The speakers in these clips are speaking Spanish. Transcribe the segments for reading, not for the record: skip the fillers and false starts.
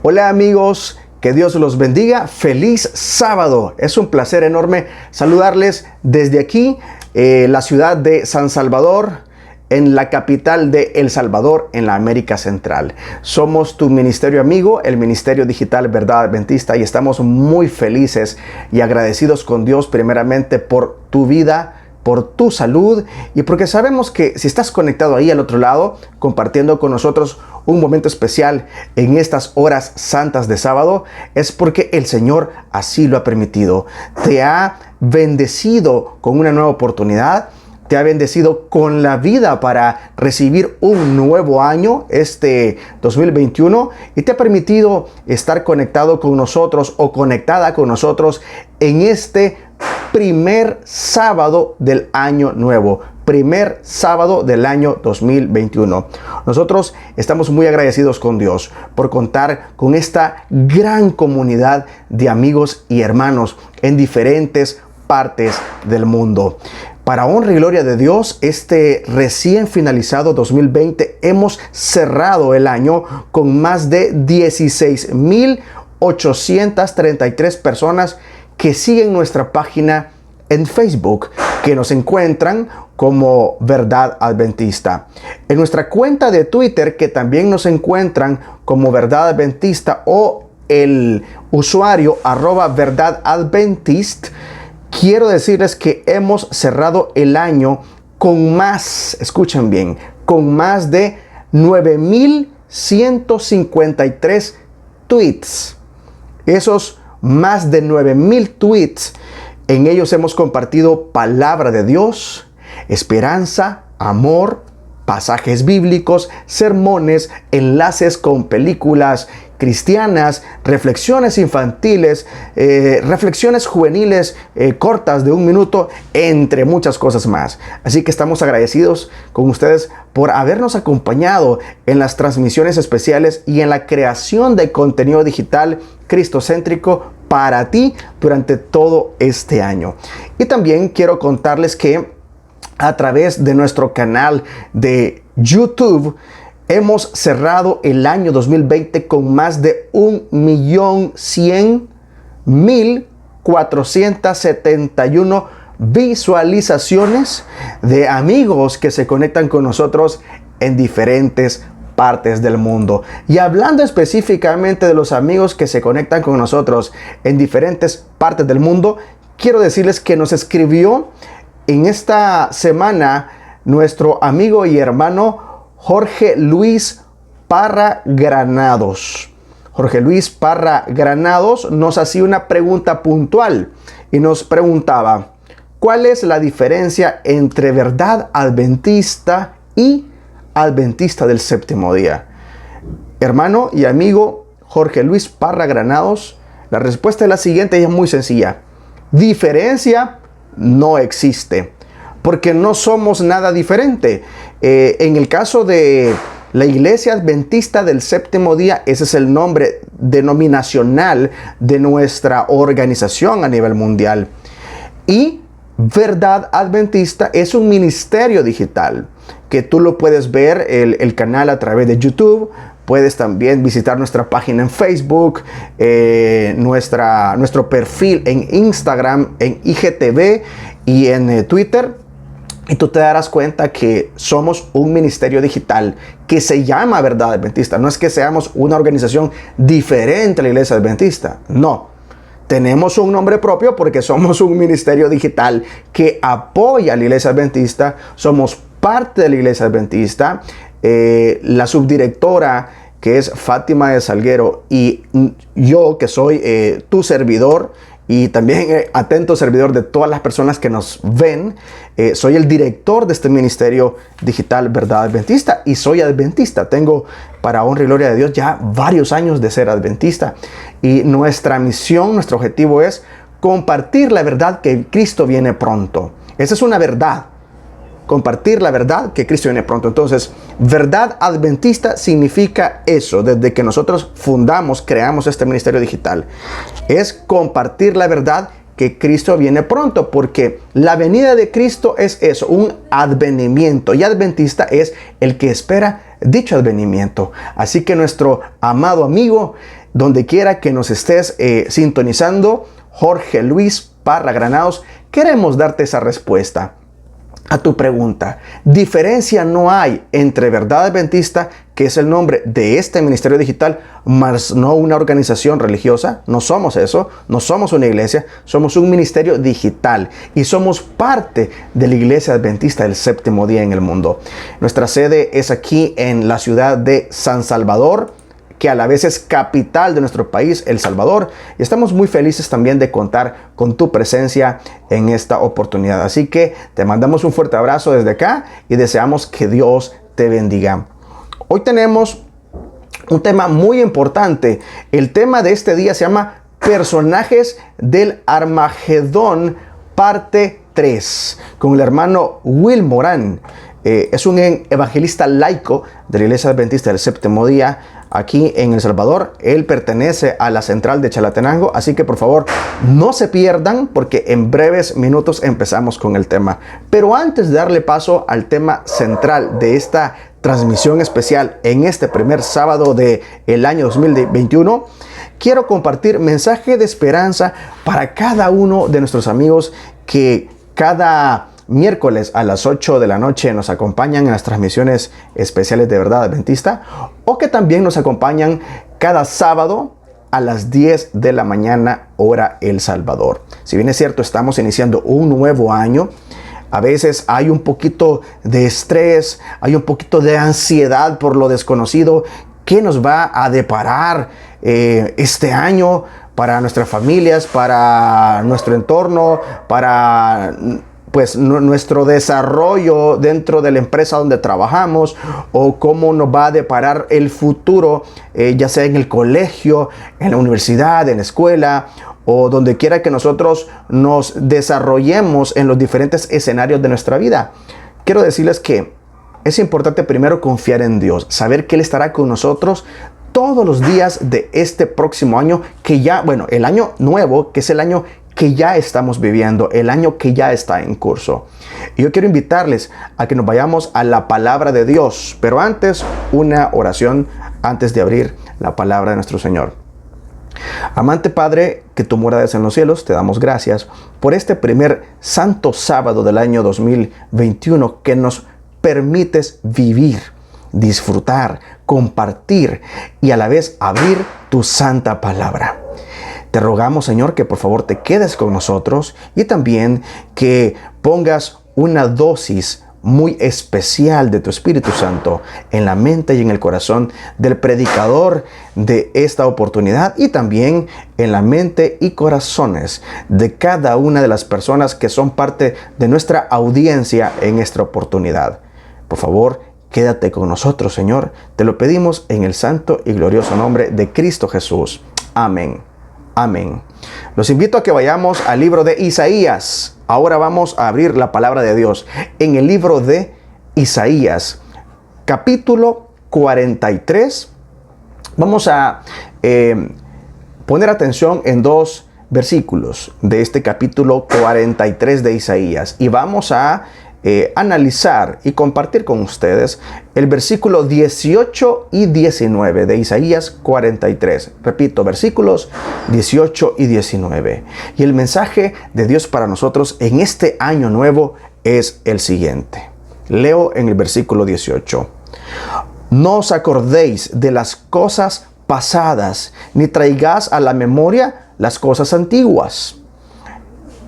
Hola amigos, que Dios los bendiga. Feliz sábado. Es un placer enorme saludarles desde aquí, la ciudad de San Salvador, en la capital de El Salvador, en la América Central. Somos tu ministerio amigo, el Ministerio Digital Verdad Adventista, y estamos muy felices y agradecidos con Dios primeramente por tu vida, por tu salud, y porque sabemos que si estás conectado ahí al otro lado, compartiendo con nosotros un momento especial en estas horas santas de sábado, es porque el Señor así lo ha permitido. Te ha bendecido con una nueva oportunidad, te ha bendecido con la vida para recibir un nuevo año, este 2021, y te ha permitido estar conectado con nosotros o conectada con nosotros en este primer sábado del año nuevo. Primer sábado del año 2021. Nosotros estamos muy agradecidos con Dios por contar con esta gran comunidad de amigos y hermanos en diferentes partes del mundo. Para honra y gloria de Dios, este recién finalizado 2020 hemos cerrado el año con más de 16,833 personas que siguen nuestra página en Facebook, que nos encuentran como Verdad Adventista. En nuestra cuenta de Twitter, que también nos encuentran como Verdad Adventista, o el usuario @verdadadventist, quiero decirles que hemos cerrado el año con más, escuchen bien, con más de 9,153 tweets. Esos más de 9,000 tweets, en ellos hemos compartido palabra de Dios, esperanza, amor, pasajes bíblicos, sermones, enlaces con películas cristianas, reflexiones infantiles, reflexiones juveniles cortas de 1 minuto, entre muchas cosas más. Así que estamos agradecidos con ustedes por habernos acompañado en las transmisiones especiales y en la creación de contenido digital cristocéntrico para ti durante todo este año. Y también quiero contarles que a través de nuestro canal de YouTube hemos cerrado el año 2020 con más de 1,100,471 visualizaciones de amigos que se conectan con nosotros en diferentes partes del mundo. Y hablando específicamente de los amigos que se conectan con nosotros en diferentes partes del mundo, quiero decirles que nos escribió en esta semana nuestro amigo y hermano Jorge Luis Parra Granados. Jorge Luis Parra Granados nos hacía una pregunta puntual y nos preguntaba: ¿cuál es la diferencia entre Verdad Adventista y Adventista del Séptimo Día? Hermano y amigo Jorge Luis Parra Granados, la respuesta es la siguiente y es muy sencilla. Diferencia no existe, porque no somos nada diferente. En el caso de la Iglesia Adventista del Séptimo Día, ese es el nombre denominacional de nuestra organización a nivel mundial. Y Verdad Adventista es un ministerio digital que tú lo puedes ver, el canal a través de YouTube. Puedes también visitar nuestra página en Facebook, nuestro perfil en Instagram, en IGTV y en Twitter. Y tú te darás cuenta que somos un ministerio digital que se llama Verdad Adventista. No es que seamos una organización diferente a la Iglesia Adventista. No. Tenemos un nombre propio porque somos un ministerio digital que apoya a la Iglesia Adventista. Somos parte de la Iglesia Adventista. La subdirectora, que es Fátima de Salguero, y yo, que soy tu servidor y también atento servidor de todas las personas que nos ven, soy el director de este ministerio digital Verdad Adventista y soy adventista. Tengo, para honra y gloria de Dios, ya varios años de ser adventista, y nuestra misión, nuestro objetivo es compartir la verdad que Cristo viene pronto. Esa es una verdad. Compartir la verdad que Cristo viene pronto. Entonces, Verdad Adventista significa eso. Desde que nosotros creamos este ministerio digital, es compartir la verdad que Cristo viene pronto, porque la venida de Cristo es eso, un advenimiento, y adventista es el que espera dicho advenimiento. Así que nuestro amado amigo donde quiera que nos estés sintonizando, Jorge Luis Parra Granados, queremos darte esa respuesta a tu pregunta. Diferencia no hay entre Verdad Adventista, que es el nombre de este ministerio digital, más no una organización religiosa. No somos eso, no somos una iglesia, somos un ministerio digital y somos parte de la Iglesia Adventista del Séptimo Día en el mundo. Nuestra sede es aquí en la ciudad de San Salvador, que a la vez es capital de nuestro país, El Salvador. Y estamos muy felices también de contar con tu presencia en esta oportunidad. Así que te mandamos un fuerte abrazo desde acá y deseamos que Dios te bendiga. Hoy tenemos un tema muy importante. El tema de este día se llama Personajes del Armagedón, parte 3, con el hermano Will Morán. Es un evangelista laico de la Iglesia Adventista del Séptimo Día aquí en El Salvador. Él pertenece a la central de Chalatenango, así que por favor no se pierdan porque en breves minutos empezamos con el tema. Pero antes de darle paso al tema central de esta transmisión especial en este primer sábado del año 2021, quiero compartir mensaje de esperanza para cada uno de nuestros amigos que cada miércoles a las 8 de la noche nos acompañan en las transmisiones especiales de Verdad Adventista, o que también nos acompañan cada sábado a las 10 de la mañana hora El Salvador. Si bien es cierto, estamos iniciando un nuevo año, a veces hay un poquito de estrés, hay un poquito de ansiedad por lo desconocido. ¿Qué nos va a deparar este año para nuestras familias, para nuestro entorno, para nuestro desarrollo dentro de la empresa donde trabajamos, o cómo nos va a deparar el futuro, ya sea en el colegio, en la universidad, en la escuela, o donde quiera que nosotros nos desarrollemos en los diferentes escenarios de nuestra vida? Quiero decirles que es importante primero confiar en Dios, saber que Él estará con nosotros todos los días de este próximo año, que ya, el año nuevo, que es el año que ya estamos viviendo, el año que ya está en curso. Y yo quiero invitarles a que nos vayamos a la palabra de Dios, pero antes una oración antes de abrir la palabra de nuestro Señor. Amante Padre, que tú moras en los cielos, te damos gracias por este primer santo sábado del año 2021 que nos permites vivir, disfrutar, compartir y a la vez abrir tu santa palabra. Te rogamos, Señor, que por favor te quedes con nosotros y también que pongas una dosis muy especial de tu Espíritu Santo en la mente y en el corazón del predicador de esta oportunidad, y también en la mente y corazones de cada una de las personas que son parte de nuestra audiencia en esta oportunidad. Por favor, quédate con nosotros, Señor. Te lo pedimos en el santo y glorioso nombre de Cristo Jesús. Amén. Amén. Los invito a que vayamos al libro de Isaías. Ahora vamos a abrir la palabra de Dios en el libro de Isaías, capítulo 43. Vamos a poner atención en dos versículos de este capítulo 43 de Isaías y vamos a analizar y compartir con ustedes el versículo 18 y 19 de Isaías 43. Repito, versículos 18 y 19. Y el mensaje de Dios para nosotros en este año nuevo es el siguiente. Leo en el versículo 18. No os acordéis de las cosas pasadas, ni traigáis a la memoria las cosas antiguas.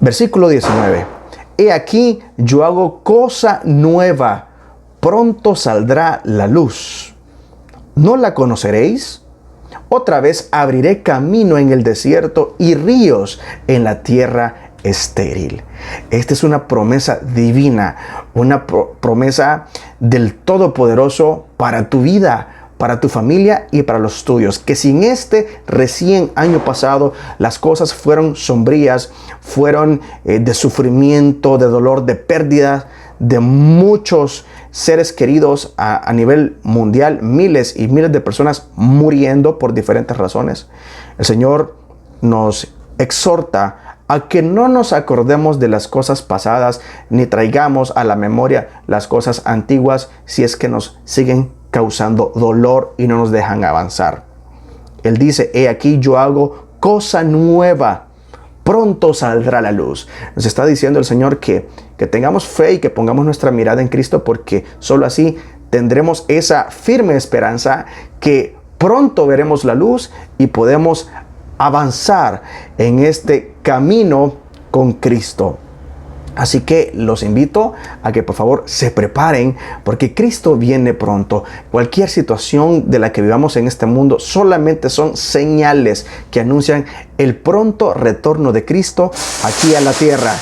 Versículo 19. He aquí, yo hago cosa nueva, pronto saldrá la luz. ¿No la conoceréis? Otra vez abriré camino en el desierto y ríos en la tierra estéril. Esta es una promesa divina, una promesa del Todopoderoso para tu vida, para tu familia y para los tuyos, que sin este recién año pasado las cosas fueron sombrías, fueron de sufrimiento, de dolor, de pérdida de muchos seres queridos a nivel mundial, miles y miles de personas muriendo por diferentes razones. El Señor nos exhorta a que no nos acordemos de las cosas pasadas, ni traigamos a la memoria las cosas antiguas si es que nos siguen causando dolor y no nos dejan avanzar. Él dice, he aquí yo hago cosa nueva, pronto saldrá la luz. Nos está diciendo el Señor que tengamos fe y que pongamos nuestra mirada en Cristo, porque solo así tendremos esa firme esperanza que pronto veremos la luz y podemos avanzar en este camino con Cristo. Así que los invito a que por favor se preparen, porque Cristo viene pronto. Cualquier situación de la que vivamos en este mundo solamente son señales que anuncian el pronto retorno de Cristo aquí a la tierra.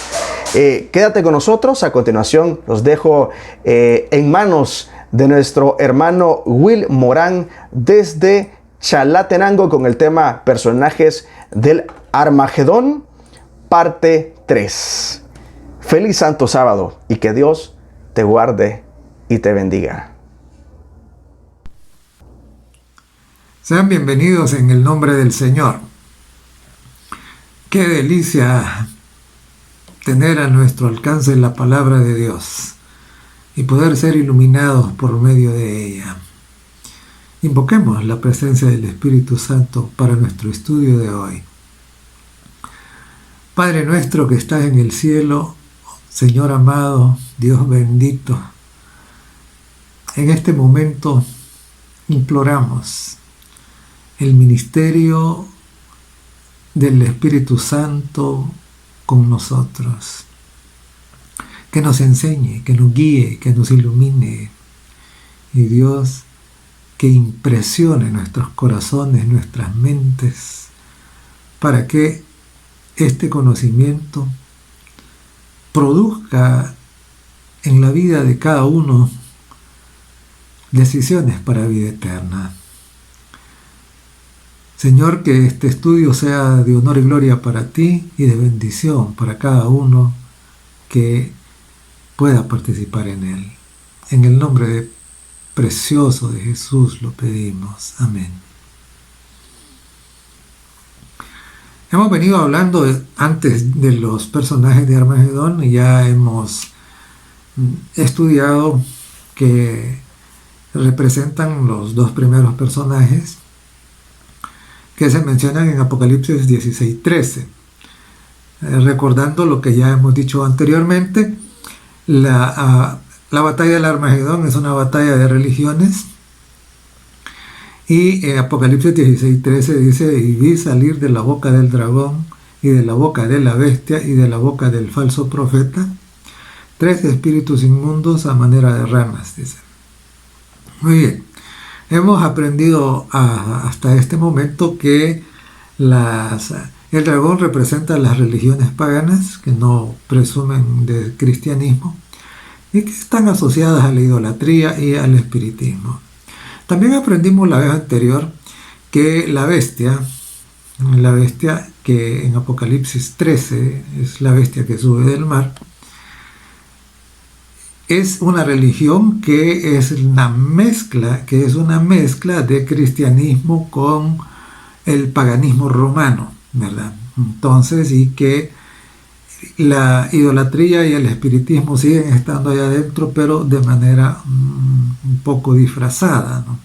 Quédate con nosotros. A continuación los dejo en manos de nuestro hermano Will Morán desde Chalatenango con el tema Personajes del Armagedón, parte 3. Feliz Santo Sábado y que Dios te guarde y te bendiga. Sean bienvenidos en el nombre del Señor. Qué delicia tener a nuestro alcance la palabra de Dios y poder ser iluminados por medio de ella. Invoquemos la presencia del Espíritu Santo para nuestro estudio de hoy. Padre nuestro que estás en el cielo, Señor amado, Dios bendito, en este momento imploramos el ministerio del Espíritu Santo con nosotros, que nos enseñe, que nos guíe, que nos ilumine, y Dios, que impresione nuestros corazones, nuestras mentes, para que este conocimiento produzca en la vida de cada uno decisiones para vida eterna. Señor, que este estudio sea de honor y gloria para ti y de bendición para cada uno que pueda participar en él. En el nombre precioso de Jesús lo pedimos. Amén. Hemos venido hablando antes de los personajes de Armagedón y ya hemos estudiado que representan los dos primeros personajes que se mencionan en Apocalipsis 16:13. Recordando lo que ya hemos dicho anteriormente, la batalla del Armagedón es una batalla de religiones. Y Apocalipsis 16:13 dice, y vi salir de la boca del dragón y de la boca de la bestia y de la boca del falso profeta 3 espíritus inmundos a manera de ranas, dice. Muy bien, hemos aprendido hasta este momento que el dragón representa las religiones paganas que no presumen del cristianismo y que están asociadas a la idolatría y al espiritismo. También aprendimos la vez anterior que la bestia que en Apocalipsis 13 es la bestia que sube del mar, es una religión que es una mezcla de cristianismo con el paganismo romano, ¿verdad? Entonces, y que la idolatría y el espiritismo siguen estando allá adentro, pero de manera un poco disfrazada, ¿no?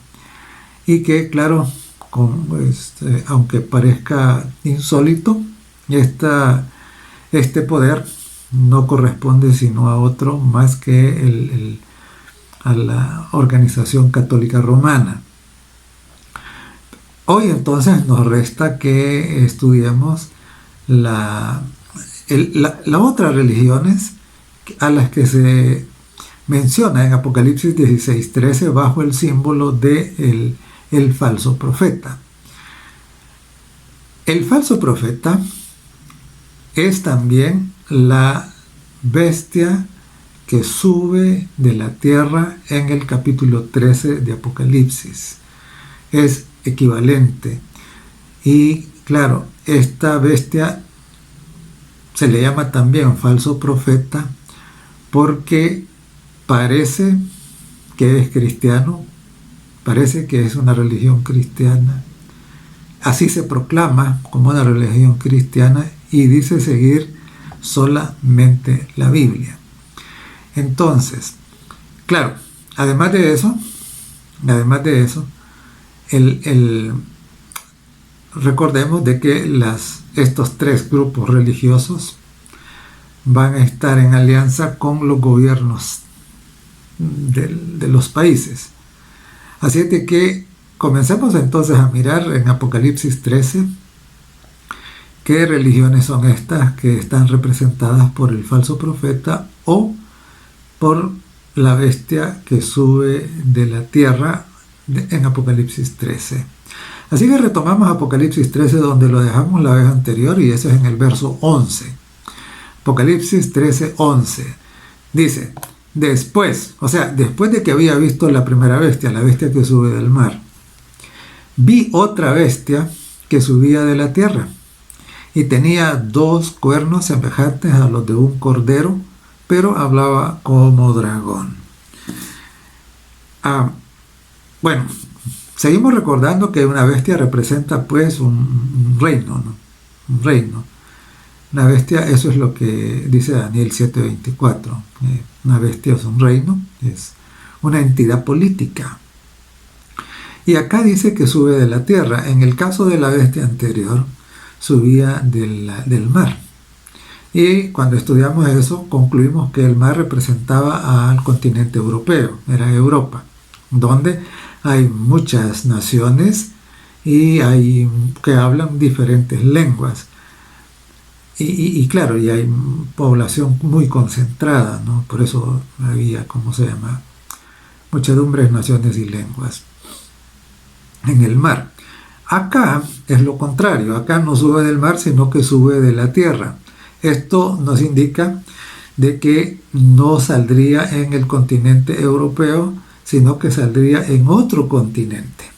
Y que, claro, aunque parezca insólito, este poder no corresponde sino a otro más que a la organización católica romana. Hoy entonces nos resta que estudiemos las otras religiones a las que se menciona en Apocalipsis 16:13 bajo el símbolo de el falso profeta. El falso profeta es también la bestia que sube de la tierra en el capítulo 13 de Apocalipsis. Es equivalente. Y claro, esta bestia se le llama también falso profeta porque parece que es cristiano, parece que es una religión cristiana, así se proclama como una religión cristiana y dice seguir solamente la Biblia. Entonces, claro, además de eso, recordemos de que estos tres grupos religiosos van a estar en alianza con los gobiernos de los países. Así es de que comencemos entonces a mirar en Apocalipsis 13 qué religiones son estas que están representadas por el falso profeta o por la bestia que sube de la tierra en Apocalipsis 13. Así que retomamos Apocalipsis 13 donde lo dejamos la vez anterior, y eso es en el verso 11. Apocalipsis 13, 11. Dice: después de que había visto la primera bestia, la bestia que sube del mar, vi otra bestia que subía de la tierra, y tenía 2 cuernos semejantes a los de un cordero, pero hablaba como dragón. Bueno, seguimos recordando que una bestia representa pues un reino, ¿no? Un reino. Una bestia, eso es lo que dice Daniel 7:24. Una bestia es un reino, es una entidad política. Y acá dice que sube de la tierra. En el caso de la bestia anterior, subía del mar. Y cuando estudiamos eso, concluimos que el mar representaba al continente europeo, era Europa, donde hay muchas naciones y hay que hablan diferentes lenguas. Y claro, y hay población muy concentrada, ¿no? Por eso había, muchedumbres, naciones y lenguas en el mar. Acá es lo contrario, acá no sube del mar, sino que sube de la tierra. Esto nos indica de que no saldría en el continente europeo, sino que saldría en otro continente.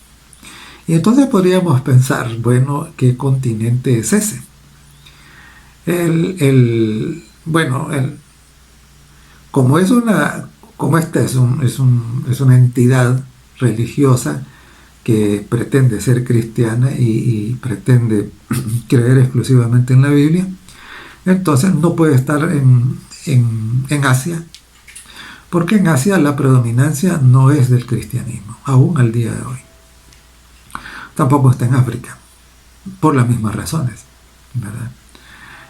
Y entonces podríamos pensar, bueno, ¿qué continente es ese? Como esta es una entidad religiosa que pretende ser cristiana y pretende creer exclusivamente en la Biblia, entonces no puede estar en Asia, porque en Asia la predominancia no es del cristianismo, aún al día de hoy. Tampoco está en África, por las mismas razones, ¿verdad?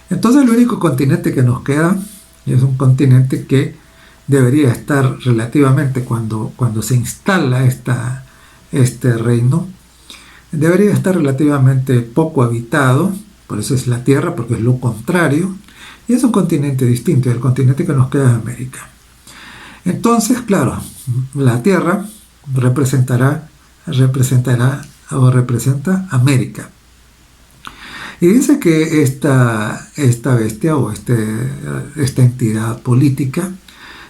Entonces el único continente que nos queda, y es un continente que debería estar relativamente, cuando se instala este reino, debería estar relativamente poco habitado, por eso es la Tierra, porque es lo contrario, y es un continente distinto, y el continente que nos queda es América. Entonces, claro, la Tierra representa América. Y dice que esta bestia o esta entidad política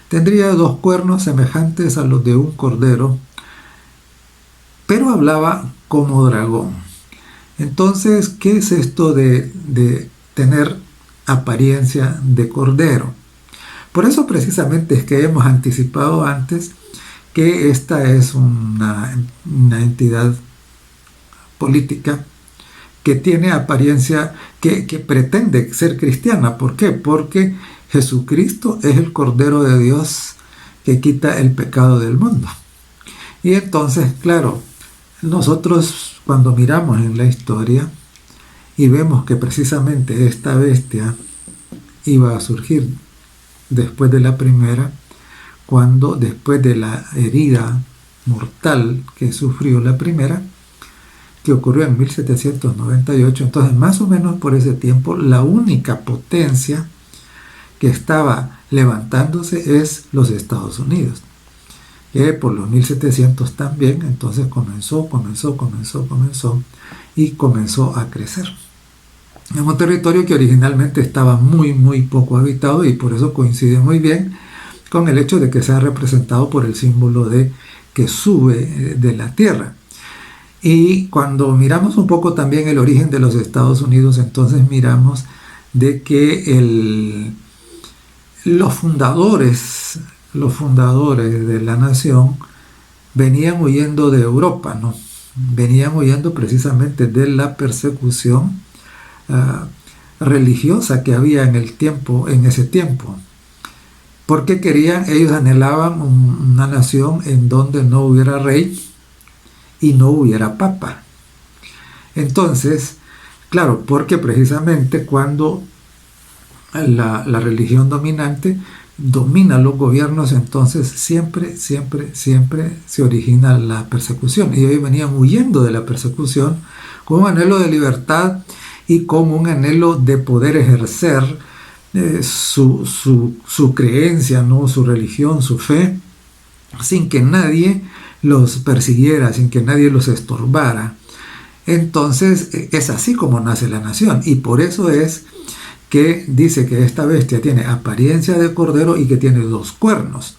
tendría 2 cuernos semejantes a los de un cordero, pero hablaba como dragón. Entonces, ¿qué es esto de tener apariencia de cordero? Por eso precisamente es que hemos anticipado antes que esta es una entidad política que tiene apariencia, que pretende ser cristiana. ¿Por qué? Porque Jesucristo es el Cordero de Dios que quita el pecado del mundo. Y entonces, claro, nosotros cuando miramos en la historia y vemos que precisamente esta bestia iba a surgir después de la primera, cuando después de la herida mortal que sufrió la primera, que ocurrió en 1798, entonces más o menos por ese tiempo la única potencia que estaba levantándose es los Estados Unidos, que por los 1700 también, entonces comenzó y comenzó a crecer. Es un territorio que originalmente estaba muy poco habitado, y por eso coincide muy bien con el hecho de que sea representado por el símbolo de que sube de la tierra. Y cuando miramos un poco también el origen de los Estados Unidos, entonces miramos de que los fundadores de la nación venían huyendo de Europa, ¿no? Venían huyendo precisamente de la persecución religiosa que había en ese tiempo. Porque ellos anhelaban una nación en donde no hubiera rey y no hubiera papa. Entonces, claro, porque precisamente cuando la religión dominante domina los gobiernos, entonces siempre se origina la persecución. Y ellos venían huyendo de la persecución con un anhelo de libertad y con un anhelo de poder ejercer su creencia, ¿no? Su religión, su fe, sin que nadie los persiguiera, sin que nadie los estorbara. Entonces es así como nace la nación, y por eso es que dice que esta bestia tiene apariencia de cordero y que tiene 2 cuernos,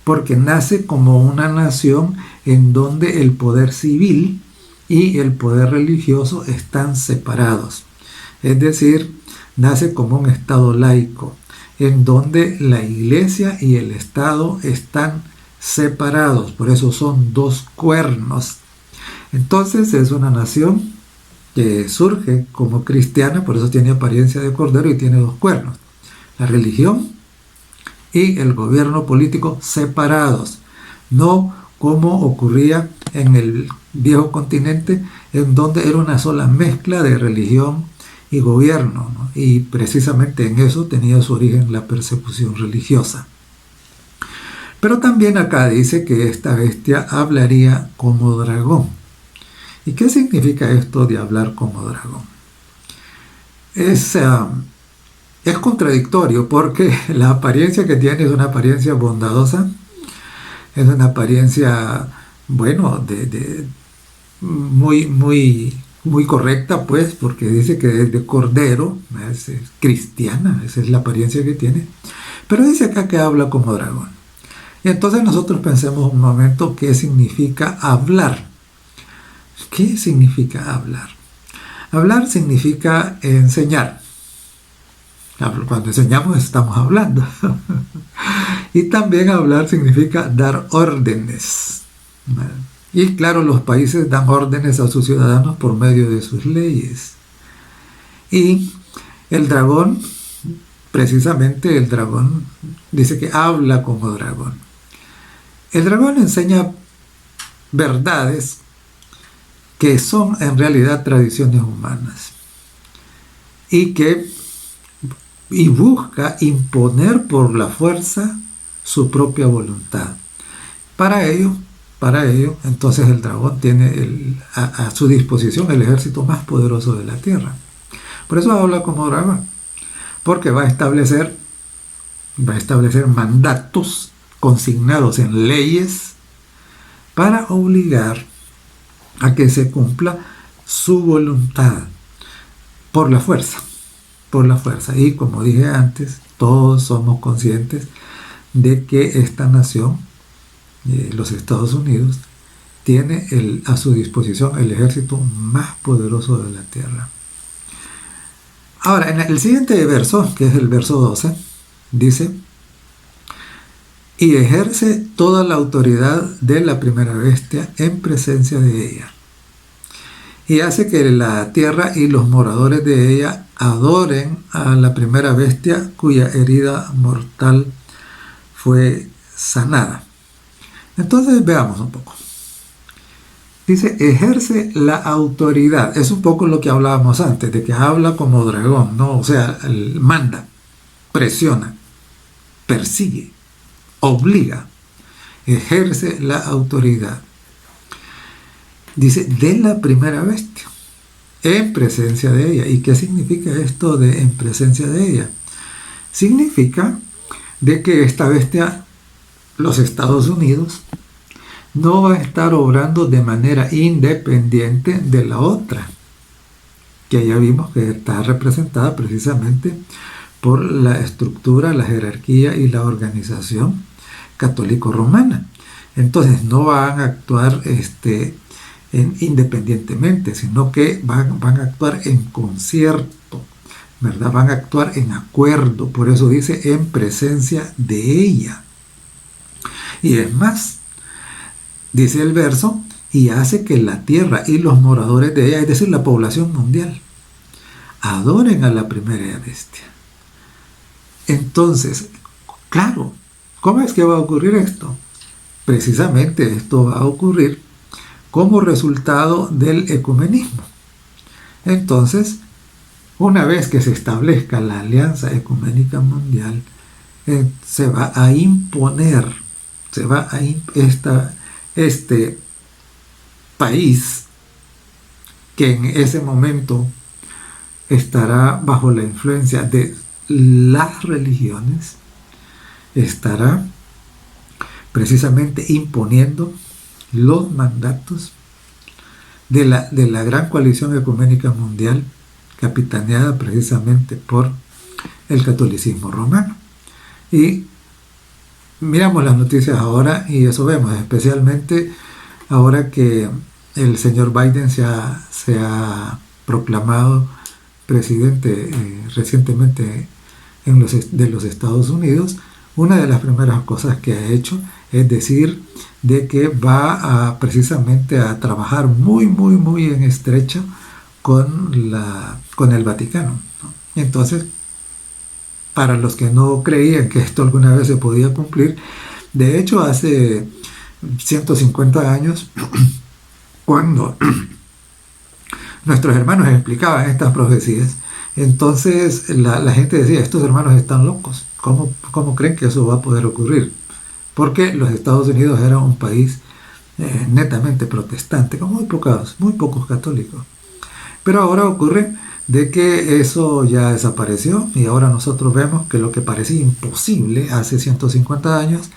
porque nace como una nación en donde el poder civil y el poder religioso están separados. Es decir, nace como un estado laico, en donde la iglesia y el estado están separados, por eso son 2 cuernos. Entonces es una nación que surge como cristiana, por eso tiene apariencia de cordero y tiene 2 cuernos. La religión y el gobierno político separados, no como ocurría en el viejo continente, en donde era una sola mezcla de religión y gobierno, ¿no? Y precisamente en eso tenía su origen la persecución religiosa. Pero también acá dice que esta bestia hablaría como dragón. ¿Y qué significa esto de hablar como dragón? Es contradictorio, porque la apariencia que tiene es una apariencia bondadosa, es una apariencia, bueno, muy correcta, pues, porque dice que es de cordero, es cristiana, esa es la apariencia que tiene, pero dice acá que habla como dragón. Y entonces nosotros pensemos un momento qué significa hablar. ¿Qué significa hablar? Hablar significa enseñar. Cuando enseñamos estamos hablando. Y también hablar significa dar órdenes. Y claro, los países dan órdenes a sus ciudadanos por medio de sus leyes. Y el dragón, precisamente el dragón, dice que habla como dragón. El dragón enseña verdades que son en realidad tradiciones humanas y busca imponer por la fuerza su propia voluntad. Para ello, entonces el dragón tiene a su disposición el ejército más poderoso de la tierra. Por eso habla como dragón, porque va a establecer mandatos consignados en leyes para obligar a que se cumpla su voluntad por la fuerza. Y como dije antes, todos somos conscientes de que esta nación, los Estados Unidos, tiene a su disposición el ejército más poderoso de la tierra. Ahora, en el siguiente verso, que es el verso 12, dice: y ejerce toda la autoridad de la primera bestia en presencia de ella, y hace que la tierra y los moradores de ella adoren a la primera bestia cuya herida mortal fue sanada. Entonces veamos un poco. Dice, ejerce la autoridad. Es un poco lo que hablábamos antes, de que habla como dragón, ¿no? O sea, manda, presiona, persigue, obliga, ejerce la autoridad. Dice, de la primera bestia, en presencia de ella. ¿Y qué significa esto de en presencia de ella? Significa de que esta bestia, los Estados Unidos, no va a estar obrando de manera independiente de la otra, que ya vimos que está representada precisamente por la estructura, la jerarquía y la organización católico-romana. Entonces no van a actuar independientemente, sino que van a actuar en concierto, ¿verdad? Van a actuar en acuerdo. Por eso dice en presencia de ella. Y es más, dice el verso, y hace que la tierra y los moradores de ella, es decir, la población mundial, adoren a la primera bestia. Entonces, claro, ¿cómo es que va a ocurrir esto? Precisamente esto va a ocurrir como resultado del ecumenismo. Entonces, una vez que se establezca la Alianza Ecuménica Mundial, se va a imponer, este país, que en ese momento estará bajo la influencia de las religiones, estará precisamente imponiendo los mandatos de la gran coalición ecuménica mundial, capitaneada precisamente por el catolicismo romano. Y miramos las noticias ahora y eso vemos, especialmente ahora que el señor Biden se ha proclamado presidente recientemente de los Estados Unidos. Una de las primeras cosas que ha hecho es decir de que va precisamente a trabajar muy en estrecho con el Vaticano, ¿no? Entonces, para los que no creían que esto alguna vez se podía cumplir, de hecho hace 150 años, cuando nuestros hermanos explicaban estas profecías, entonces la gente decía, estos hermanos están locos, ¿cómo creen que eso va a poder ocurrir? Porque los Estados Unidos era un país netamente protestante, con muy pocos católicos. Pero ahora ocurre de que eso ya desapareció y ahora nosotros vemos que lo que parecía imposible hace 150 años,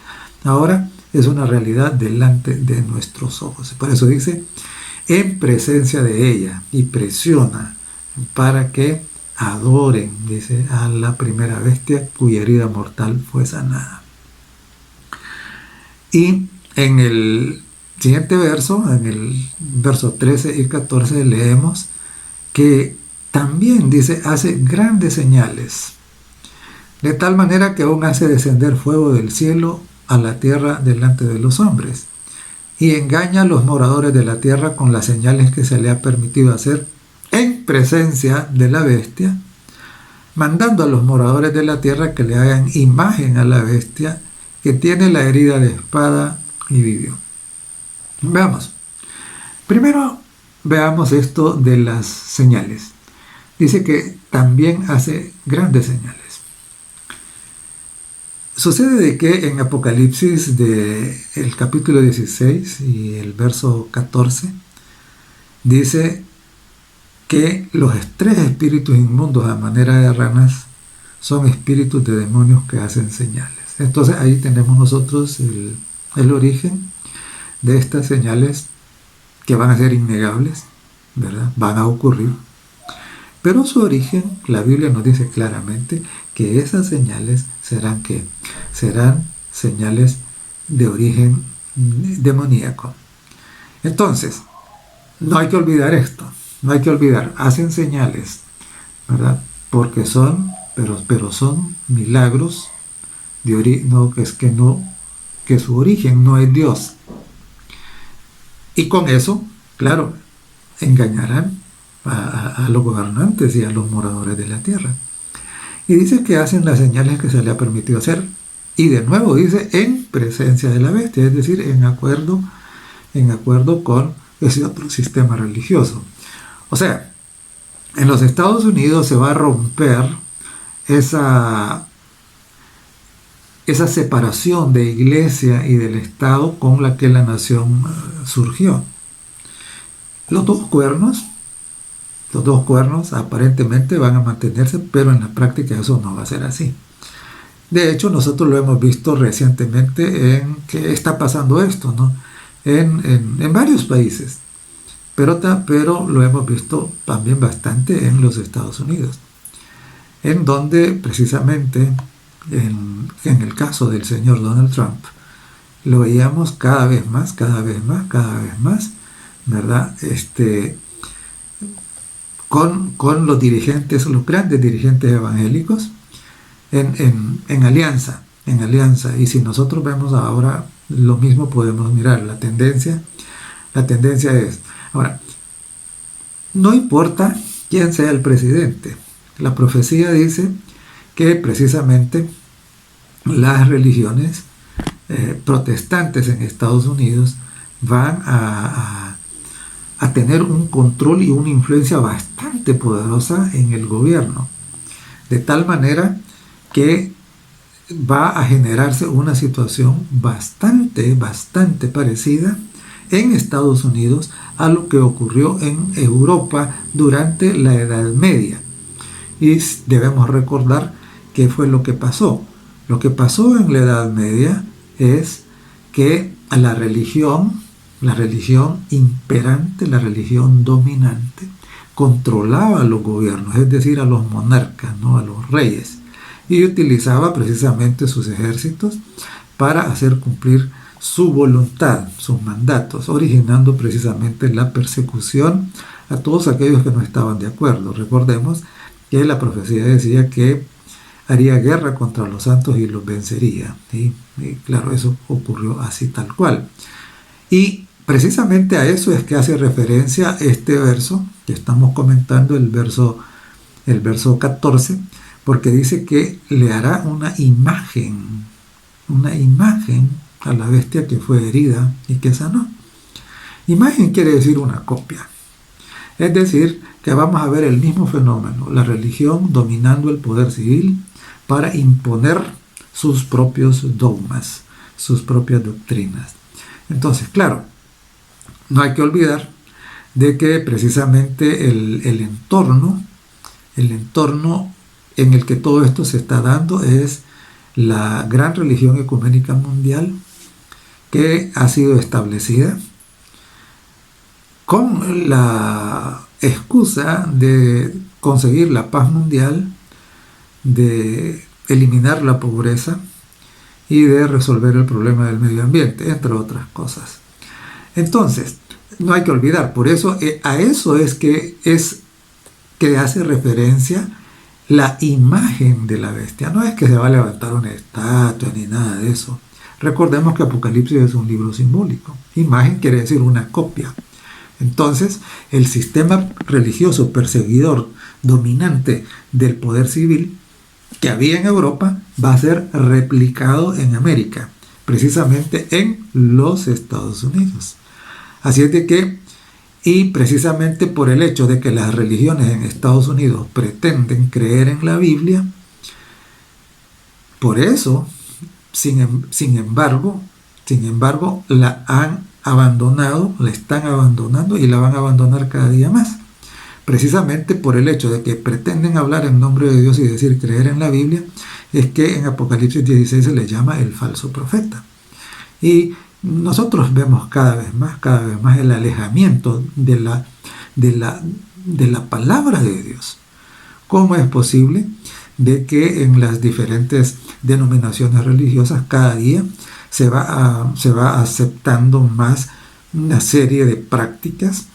ahora es una realidad delante de nuestros ojos. Por eso dice, en presencia de ella, y presiona para que adoren, dice, a la primera bestia cuya herida mortal fue sanada. Y en el siguiente verso, en el verso 13 y 14, leemos que también, dice, hace grandes señales, de tal manera que aún hace descender fuego del cielo a la tierra delante de los hombres, y engaña a los moradores de la tierra con las señales que se le ha permitido hacer en presencia de la bestia, mandando a los moradores de la tierra que le hagan imagen a la bestia que tiene la herida de espada y vivió. Veamos. Primero veamos esto de las señales. Dice que también hace grandes señales. Sucede de que en Apocalipsis del capítulo 16 y el verso 14 dice que los 3 espíritus inmundos a manera de ranas son espíritus de demonios que hacen señales. Entonces ahí tenemos nosotros el origen de estas señales que van a ser innegables, ¿verdad? Van a ocurrir. Pero su origen, la Biblia nos dice claramente que esas señales serán señales de origen demoníaco. Entonces, no hay que olvidar esto, hacen señales, ¿verdad? Porque pero son milagros que su origen no es Dios. Y con eso, claro, engañarán a los gobernantes y a los moradores de la tierra. Y dice que hacen las señales que se le ha permitido hacer. Y de nuevo dice, en presencia de la bestia, es decir, en acuerdo con ese otro sistema religioso. O sea, en los Estados Unidos se va a romper esa separación de iglesia y del Estado con la que la nación surgió. Los dos cuernos aparentemente van a mantenerse, pero en la práctica eso no va a ser así. De hecho, nosotros lo hemos visto recientemente en que está pasando esto, ¿no? En varios países, pero lo hemos visto también bastante en los Estados Unidos, en donde precisamente en el caso del señor Donald Trump lo veíamos cada vez más, ¿verdad? Con los dirigentes, los grandes dirigentes evangélicos en alianza. Y si nosotros vemos ahora lo mismo, podemos mirar la tendencia es, ahora, no importa quién sea el presidente, la profecía dice que precisamente las religiones protestantes en Estados Unidos van a tener un control y una influencia bastante bastante poderosa en el gobierno, de tal manera que va a generarse una situación bastante parecida en Estados Unidos a lo que ocurrió en Europa durante la Edad Media. Y debemos recordar qué fue lo que pasó. Lo que pasó en la Edad Media es que a la religión imperante, la religión dominante, controlaba a los gobiernos, es decir, a los monarcas, ¿no? A los reyes, y utilizaba precisamente sus ejércitos para hacer cumplir su voluntad, sus mandatos, originando precisamente la persecución a todos aquellos que no estaban de acuerdo. Recordemos que la profecía decía que haría guerra contra los santos y los vencería. ¿Sí? Y claro, eso ocurrió así tal cual. Y precisamente a eso es que hace referencia este verso que estamos comentando, el verso 14, porque dice que le hará una imagen a la bestia que fue herida y que sanó. Imagen quiere decir una copia. Es decir, que vamos a ver el mismo fenómeno, la religión dominando el poder civil para imponer sus propios dogmas, sus propias doctrinas. Entonces, claro, no hay que olvidar de que precisamente el entorno en el que todo esto se está dando es la gran religión ecuménica mundial que ha sido establecida con la excusa de conseguir la paz mundial, de eliminar la pobreza y de resolver el problema del medio ambiente, entre otras cosas. Entonces, no hay que olvidar, por eso a eso es que hace referencia la imagen de la bestia. No es que se va a levantar una estatua ni nada de eso. Recordemos que Apocalipsis es un libro simbólico. Imagen quiere decir una copia. Entonces, el sistema religioso perseguidor dominante del poder civil que había en Europa va a ser replicado en América, precisamente en los Estados Unidos. Así es de que, y precisamente por el hecho de que las religiones en Estados Unidos pretenden creer en la Biblia, por eso, sin embargo, la han abandonado, la están abandonando y la van a abandonar cada día más. Precisamente por el hecho de que pretenden hablar en nombre de Dios y decir creer en la Biblia, es que en Apocalipsis 16 se le llama el falso profeta. Y nosotros vemos cada vez más el alejamiento de la palabra de Dios. ¿Cómo es posible de que en las diferentes denominaciones religiosas cada día se va aceptando más una serie de prácticas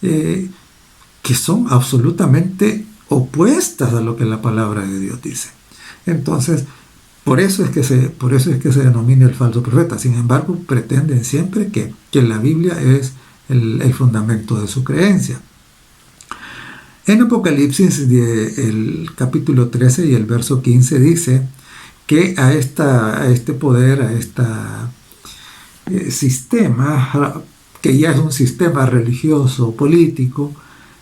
que son absolutamente opuestas a lo que la palabra de Dios dice? Entonces, por eso es que se denomina el falso profeta. Sin embargo, pretenden siempre que la Biblia es el fundamento de su creencia. En Apocalipsis, el capítulo 13 y el verso 15 dice que a este poder, a este sistema, que ya es un sistema religioso, político,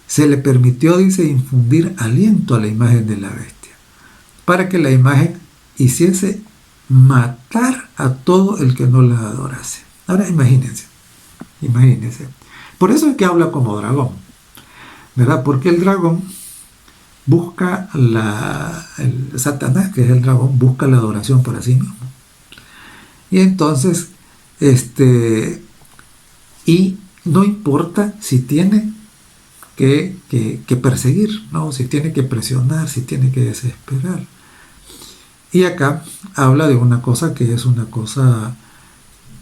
se le permitió, dice, infundir aliento a la imagen de la bestia, para que la imagen hiciese matar a todo el que no la adorase. Ahora imagínense. Por eso es que habla como dragón, ¿verdad? Porque el dragón busca el Satanás, que es el dragón, busca la adoración para sí mismo. Y entonces, y no importa si tiene que perseguir, ¿no? Si tiene que presionar, si tiene que desesperar. Y acá habla de una cosa que es una cosa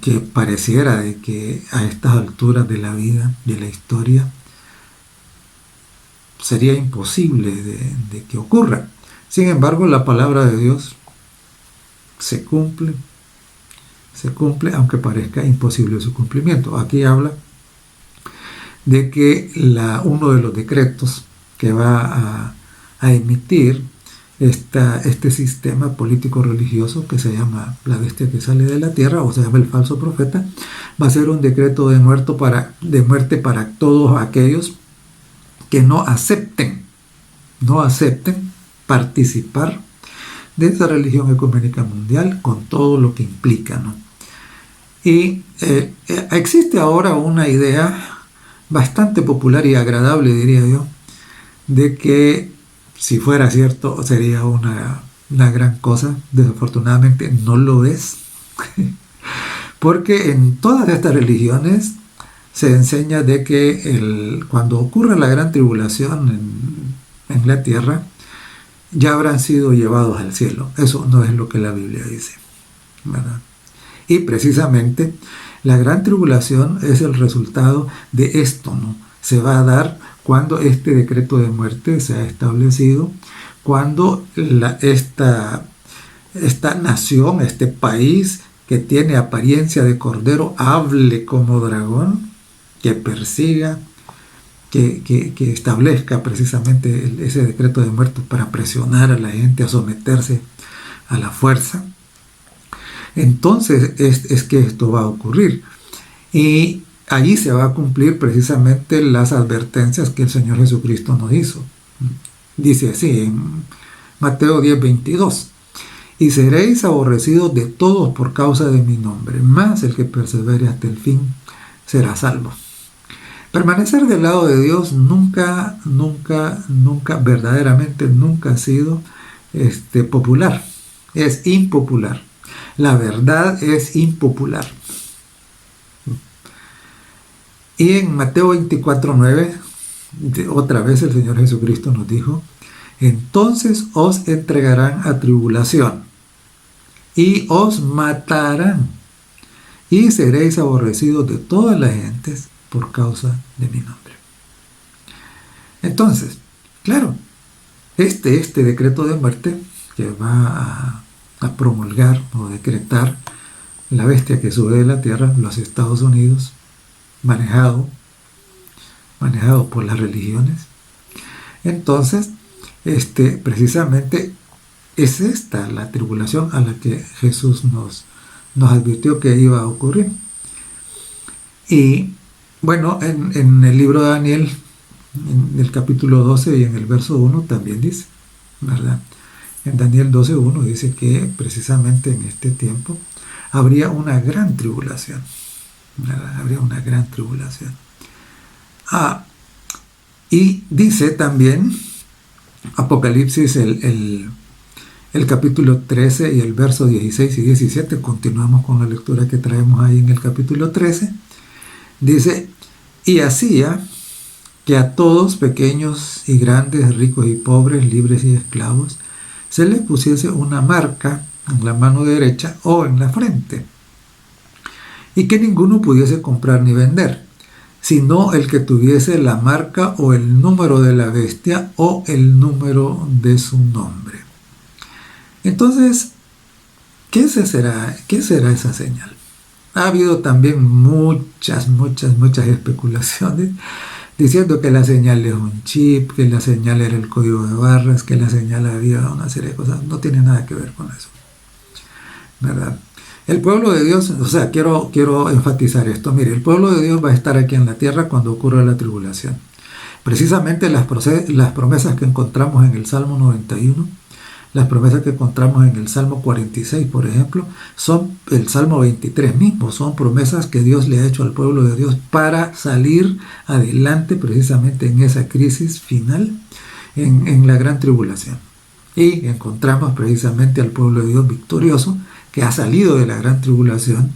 que pareciera de que a estas alturas de la vida, de la historia, sería imposible de que ocurra. Sin embargo, la palabra de Dios se cumple, aunque parezca imposible su cumplimiento. Aquí habla de que uno de los decretos que va a emitir este sistema político religioso que se llama la bestia que sale de la tierra, o se llama el falso profeta, va a ser un decreto de muerte para todos aquellos que no acepten participar de esa religión ecuménica mundial con todo lo que implica, ¿no? Y existe ahora una idea bastante popular y agradable, diría yo, de que si fuera cierto sería una gran cosa. Desafortunadamente no lo es, porque en todas estas religiones se enseña de que cuando ocurre la gran tribulación en la tierra, ya habrán sido llevados al cielo. Eso no es lo que la Biblia dice, ¿verdad? Y precisamente la gran tribulación es el resultado de esto, ¿no? Se va a dar cuando este decreto de muerte se ha establecido, cuando esta nación, este país que tiene apariencia de cordero, hable como dragón, que persiga, que establezca precisamente ese decreto de muerte para presionar a la gente a someterse a la fuerza. Entonces es que esto va a ocurrir. Y allí se va a cumplir precisamente las advertencias que el Señor Jesucristo nos hizo. Dice así en Mateo 10:22: y seréis aborrecidos de todos por causa de mi nombre, mas el que persevere hasta el fin será salvo. Permanecer del lado de Dios nunca, verdaderamente nunca ha sido popular. Es impopular. La verdad es impopular. Y en Mateo 24:9, otra vez el Señor Jesucristo nos dijo: entonces os entregarán a tribulación y os matarán y seréis aborrecidos de todas las gentes por causa de mi nombre. Entonces, claro, este decreto de muerte que va a promulgar o decretar la bestia que sube de la tierra, los Estados Unidos, manejado por las religiones. Entonces, precisamente es esta la tribulación a la que Jesús nos advirtió que iba a ocurrir. Y bueno, en el libro de Daniel, en el capítulo 12 y en el verso 1 también dice, ¿verdad? En Daniel 12:1 dice que precisamente en este tiempo habría una gran tribulación, ¿verdad? Habría una gran tribulación. Y dice también Apocalipsis, el capítulo 13 y el verso 16 y 17, continuamos con la lectura que traemos ahí en el capítulo 13, dice: y hacía que a todos, pequeños y grandes, ricos y pobres, libres y esclavos, se les pusiese una marca en la mano derecha o en la frente, y que ninguno pudiese comprar ni vender, sino el que tuviese la marca o el número de la bestia o el número de su nombre. Entonces, ¿qué será esa señal? Ha habido también muchas especulaciones diciendo que la señal es un chip, que la señal era el código de barras, que la señal había una serie de cosas. No tiene nada que ver con eso, ¿verdad? El pueblo de Dios, quiero enfatizar esto. Mire, el pueblo de Dios va a estar aquí en la tierra cuando ocurra la tribulación. Precisamente las promesas que encontramos en el Salmo 91, las promesas que encontramos en el Salmo 46, por ejemplo, son el Salmo 23 mismo, son promesas que Dios le ha hecho al pueblo de Dios para salir adelante precisamente en esa crisis final, en la gran tribulación. Y encontramos precisamente al pueblo de Dios victorioso, que ha salido de la gran tribulación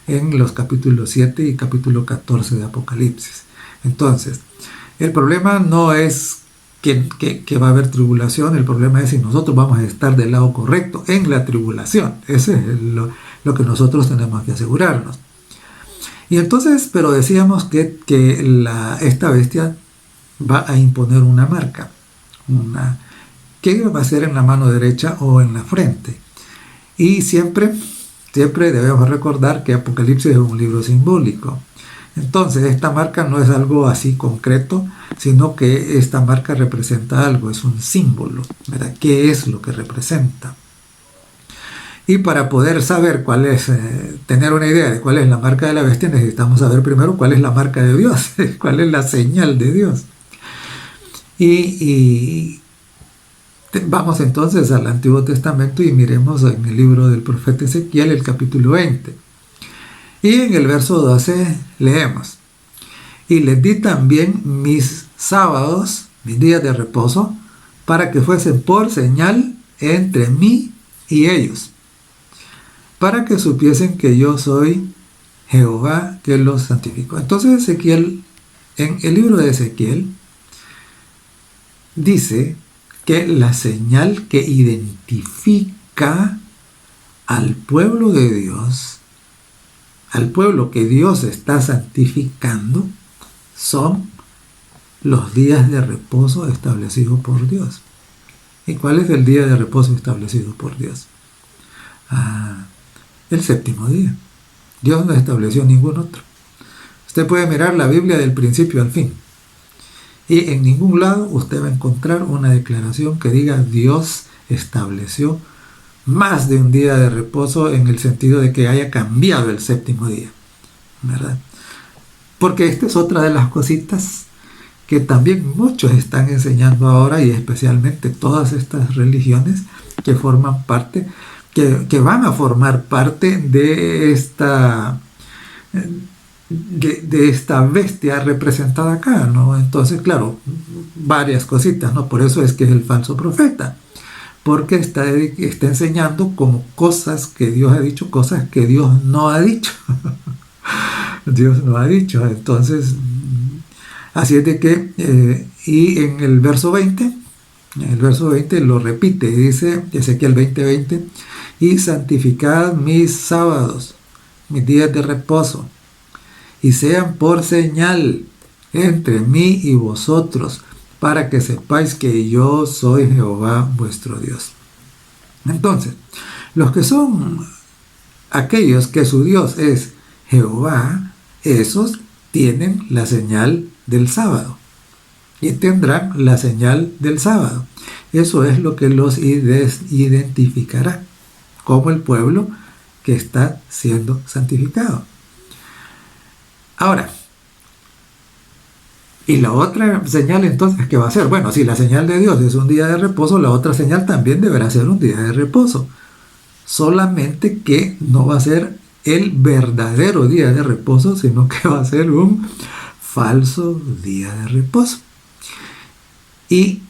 en los capítulos 7 y capítulo 14 de Apocalipsis. Entonces, el problema no es que va a haber tribulación, el problema es si nosotros vamos a estar del lado correcto en la tribulación. Ese es lo que nosotros tenemos que asegurarnos. Y entonces, pero decíamos que esta bestia va a imponer una marca, que va a ser en la mano derecha o en la frente. Y siempre debemos recordar que Apocalipsis es un libro simbólico. Entonces, esta marca no es algo así concreto, sino que esta marca representa algo, es un símbolo, ¿verdad? ¿Qué es lo que representa? Y para poder saber tener una idea de cuál es la marca de la bestia, necesitamos saber primero cuál es la marca de Dios, cuál es la señal de Dios. Y vamos entonces al Antiguo Testamento y miremos en el libro del profeta Ezequiel, el capítulo 20. Y en el verso 12 leemos: y les di también mis sábados, mis días de reposo, para que fuesen por señal entre mí y ellos, para que supiesen que yo soy Jehová que los santificó. Entonces Ezequiel, en el libro de Ezequiel, dice que la señal que identifica al pueblo de Dios, al pueblo que Dios está santificando, son los días de reposo establecidos por Dios. ¿Y cuál es el día de reposo establecido por Dios? El séptimo día. Dios no estableció ningún otro. Usted puede mirar la Biblia del principio al fin, y en ningún lado usted va a encontrar una declaración que diga Dios estableció más de un día de reposo en el sentido de que haya cambiado el séptimo día, ¿verdad? Porque esta es otra de las cositas que también muchos están enseñando ahora, y especialmente todas estas religiones que forman parte, que van a formar parte de esta bestia representada acá, ¿no? Entonces, claro, varias cositas, ¿no? Por eso es que es el falso profeta, porque está enseñando como cosas que Dios ha dicho, cosas que Dios no ha dicho. Dios no ha dicho. Entonces, así es de que, y en el verso 20 lo repite, dice Ezequiel 20:20, y santificad mis sábados, mis días de reposo, y sean por señal entre mí y vosotros, para que sepáis que yo soy Jehová vuestro Dios. Entonces, los que son aquellos que su Dios es Jehová, esos tienen la señal del sábado y tendrán la señal del sábado. Eso es lo que los identificará como el pueblo que está siendo santificado. Ahora, y la otra señal entonces, ¿qué va a ser? Bueno, si la señal de Dios es un día de reposo, la otra señal también deberá ser un día de reposo. Solamente que no va a ser el verdadero día de reposo, sino que va a ser un falso día de reposo. Y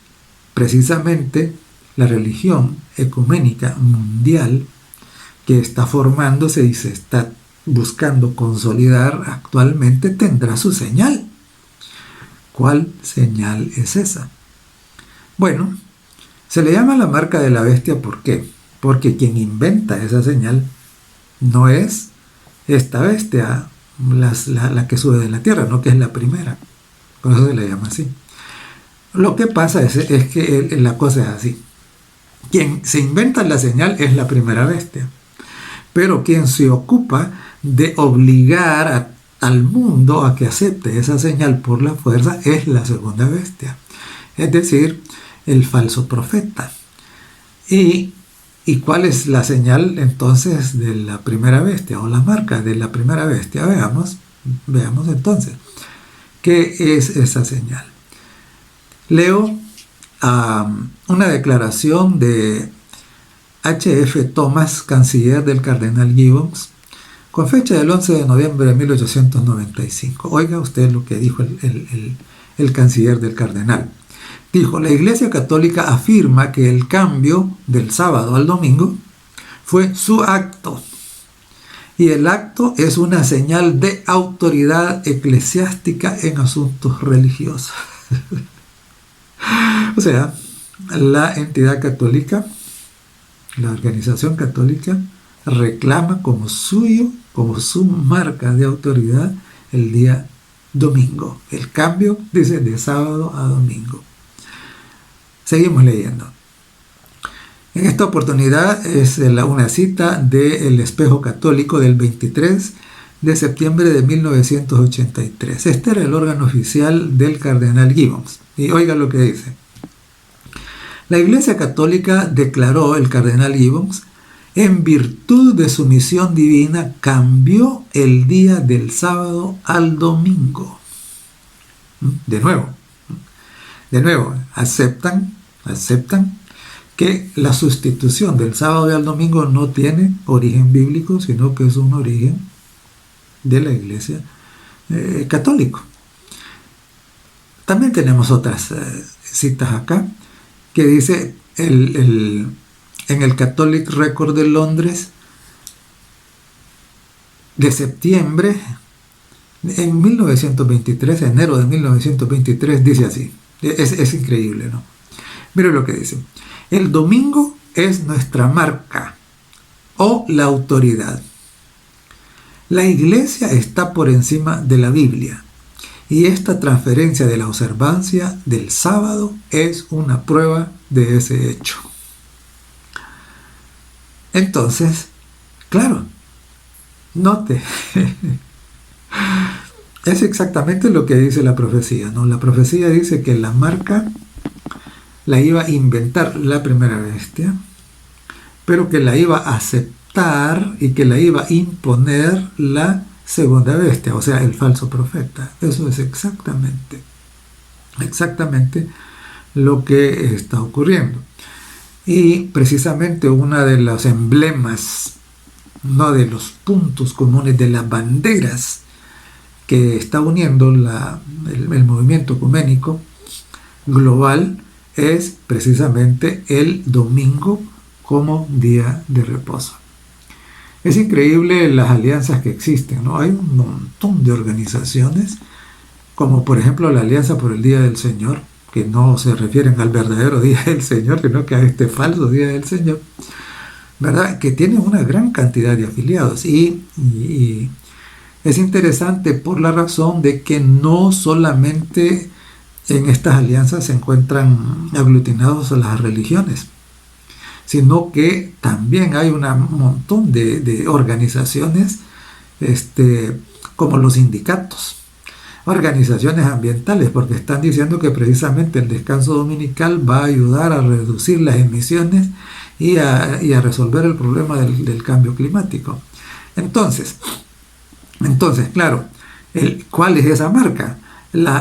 precisamente la religión ecuménica mundial que está formándose y se está buscando consolidar actualmente tendrá su señal. ¿Cuál señal es esa? Bueno, se le llama la marca de la bestia. ¿Por qué? Porque quien inventa esa señal no es esta bestia, la que sube de la tierra, no, que es la primera. Por eso se le llama así. Lo que pasa es que la cosa es así. Quien se inventa la señal es la primera bestia. Pero quien se ocupa de obligar al mundo a que acepte esa señal por la fuerza es la segunda bestia. Es decir, el falso profeta. ¿Y cuál es la señal entonces de la primera bestia o la marca de la primera bestia? Veamos entonces. ¿Qué es esa señal? Leo una declaración de H.F. Thomas, canciller del cardenal Gibbons, con fecha del 11 de noviembre de 1895. Oiga usted lo que dijo el canciller del cardenal. Dijo: la Iglesia Católica afirma que el cambio del sábado al domingo fue su acto, y el acto es una señal de autoridad eclesiástica en asuntos religiosos. O sea, la entidad católica, la organización católica, reclama como suyo, como su marca de autoridad, el día domingo. El cambio, dice, de sábado a domingo. Seguimos leyendo. En esta oportunidad es una cita del Espejo Católico del 23 de septiembre de 1983. Este era el órgano oficial del cardenal Gibbons. Y oiga lo que dice. La Iglesia Católica, declaró el cardenal Gibbons, en virtud de su misión divina, cambió el día del sábado al domingo. De nuevo, De nuevo, aceptan que la sustitución del sábado y al domingo no tiene origen bíblico, sino que es un origen de la Iglesia católica. También tenemos otras citas acá, que dice en el Catholic Record de Londres, de septiembre, en 1923, enero de 1923, dice así. Es increíble, ¿no? Mire lo que dice. El domingo es nuestra marca o la autoridad. La Iglesia está por encima de la Biblia y esta transferencia de la observancia del sábado es una prueba de ese hecho. Entonces, claro, note, es exactamente lo que dice la profecía, ¿no? La profecía dice que la marca la iba a inventar la primera bestia, pero que la iba a aceptar y que la iba a imponer la segunda bestia, o sea, el falso profeta. Eso es exactamente lo que está ocurriendo. Y precisamente uno de los emblemas, uno de los puntos comunes de las banderas que está uniendo el movimiento ecuménico global es precisamente el domingo como día de reposo. Es increíble las alianzas que existen, ¿no? Hay un montón de organizaciones, como por ejemplo la Alianza por el Día del Señor, que no se refieren al verdadero Día del Señor, sino que a este falso Día del Señor, ¿verdad? Que tiene una gran cantidad de afiliados. Y es interesante por la razón de que no solamente en estas alianzas se encuentran aglutinados las religiones, sino que también hay un montón de organizaciones como los sindicatos, organizaciones ambientales, porque están diciendo que precisamente el descanso dominical va a ayudar a reducir las emisiones y a resolver el problema del cambio climático. Entonces, claro, ¿cuál es esa marca?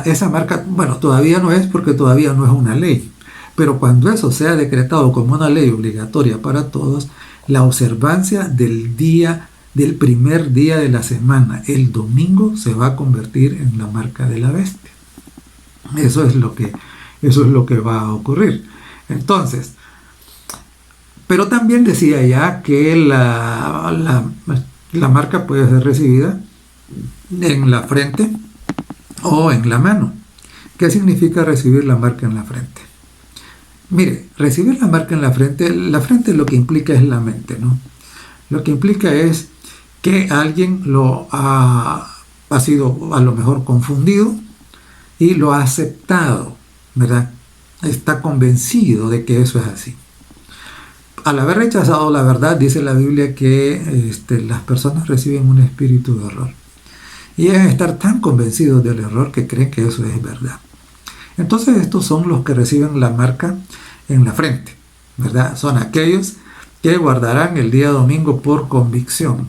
Esa marca, bueno, todavía no es, porque todavía no es una ley, pero cuando eso sea decretado como una ley obligatoria para todos, la observancia del primer día de la semana, el domingo, se va a convertir en la marca de la bestia. Eso es lo que va a ocurrir. Entonces, pero también decía ya que la marca puede ser recibida en la frente o en la mano. ¿Qué significa recibir la marca en la frente? Mire, recibir la marca en la frente lo que implica es la mente, ¿no? Lo que implica es que alguien ha sido a lo mejor confundido y lo ha aceptado, ¿verdad? Está convencido de que eso es así. Al haber rechazado la verdad, dice la Biblia que las personas reciben un espíritu de error. Y deben estar tan convencidos del error que creen que eso es verdad. Entonces estos son los que reciben la marca en la frente, ¿verdad? Son aquellos que guardarán el día domingo por convicción.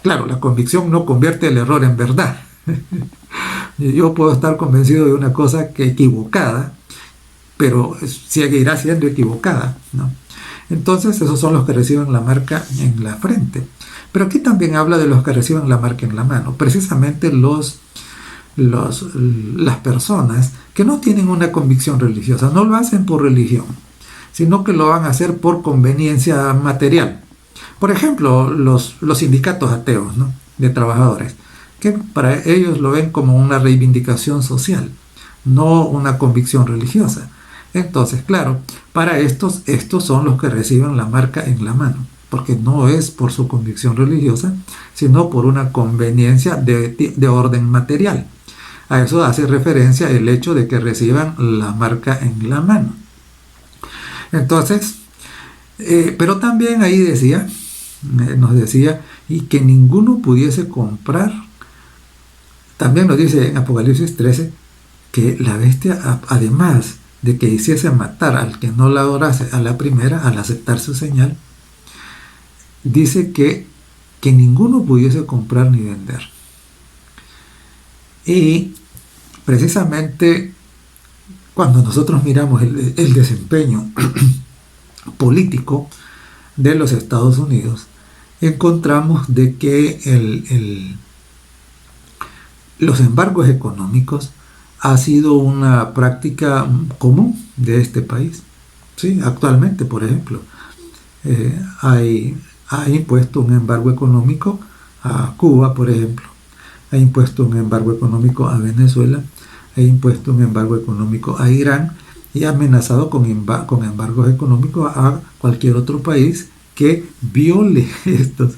Claro, la convicción no convierte el error en verdad. Yo puedo estar convencido de una cosa que equivocada, pero seguirá siendo equivocada, ¿no? Entonces esos son los que reciben la marca en la frente. Pero aquí también habla de los que reciben la marca en la mano, precisamente las personas que no tienen una convicción religiosa, no lo hacen por religión, sino que lo van a hacer por conveniencia material. Por ejemplo, los sindicatos ateos, ¿no?, de trabajadores, que para ellos lo ven como una reivindicación social, no una convicción religiosa. Entonces, claro, para estos son los que reciben la marca en la mano, porque no es por su convicción religiosa, sino por una conveniencia de orden material. A eso hace referencia el hecho de que reciban la marca en la mano. Entonces, pero también ahí nos decía, y que ninguno pudiese comprar. También nos dice en Apocalipsis 13 que la bestia, además de que hiciese matar al que no la adorase a la primera, al aceptar su señal, dice que ninguno pudiese comprar ni vender. Y precisamente cuando nosotros miramos el desempeño político de los Estados Unidos, encontramos de que los embargos económicos ha sido una práctica común de este país. ¿Sí? Actualmente, por ejemplo, ha impuesto un embargo económico a Cuba, por ejemplo, ha impuesto un embargo económico a Venezuela, ha impuesto un embargo económico a Irán y ha amenazado con embargos económicos a cualquier otro país que viole estos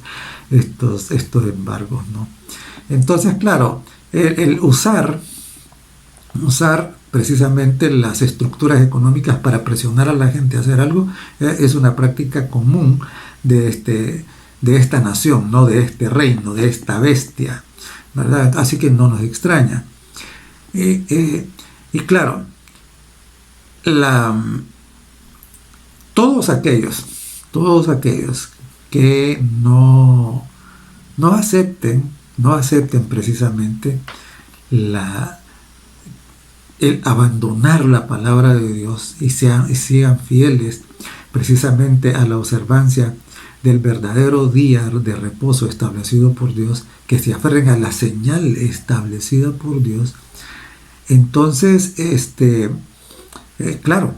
embargos, ¿no? Entonces, claro, el usar precisamente las estructuras económicas para presionar a la gente a hacer algo es una práctica común de esta nación, ¿no? De este reino, de esta bestia, ¿verdad? Así que no nos extraña. Y claro, todos aquellos que no acepten precisamente el abandonar la palabra de Dios y sigan fieles precisamente a la observancia del verdadero día de reposo establecido por Dios, que se aferren a la señal establecida por Dios, entonces claro,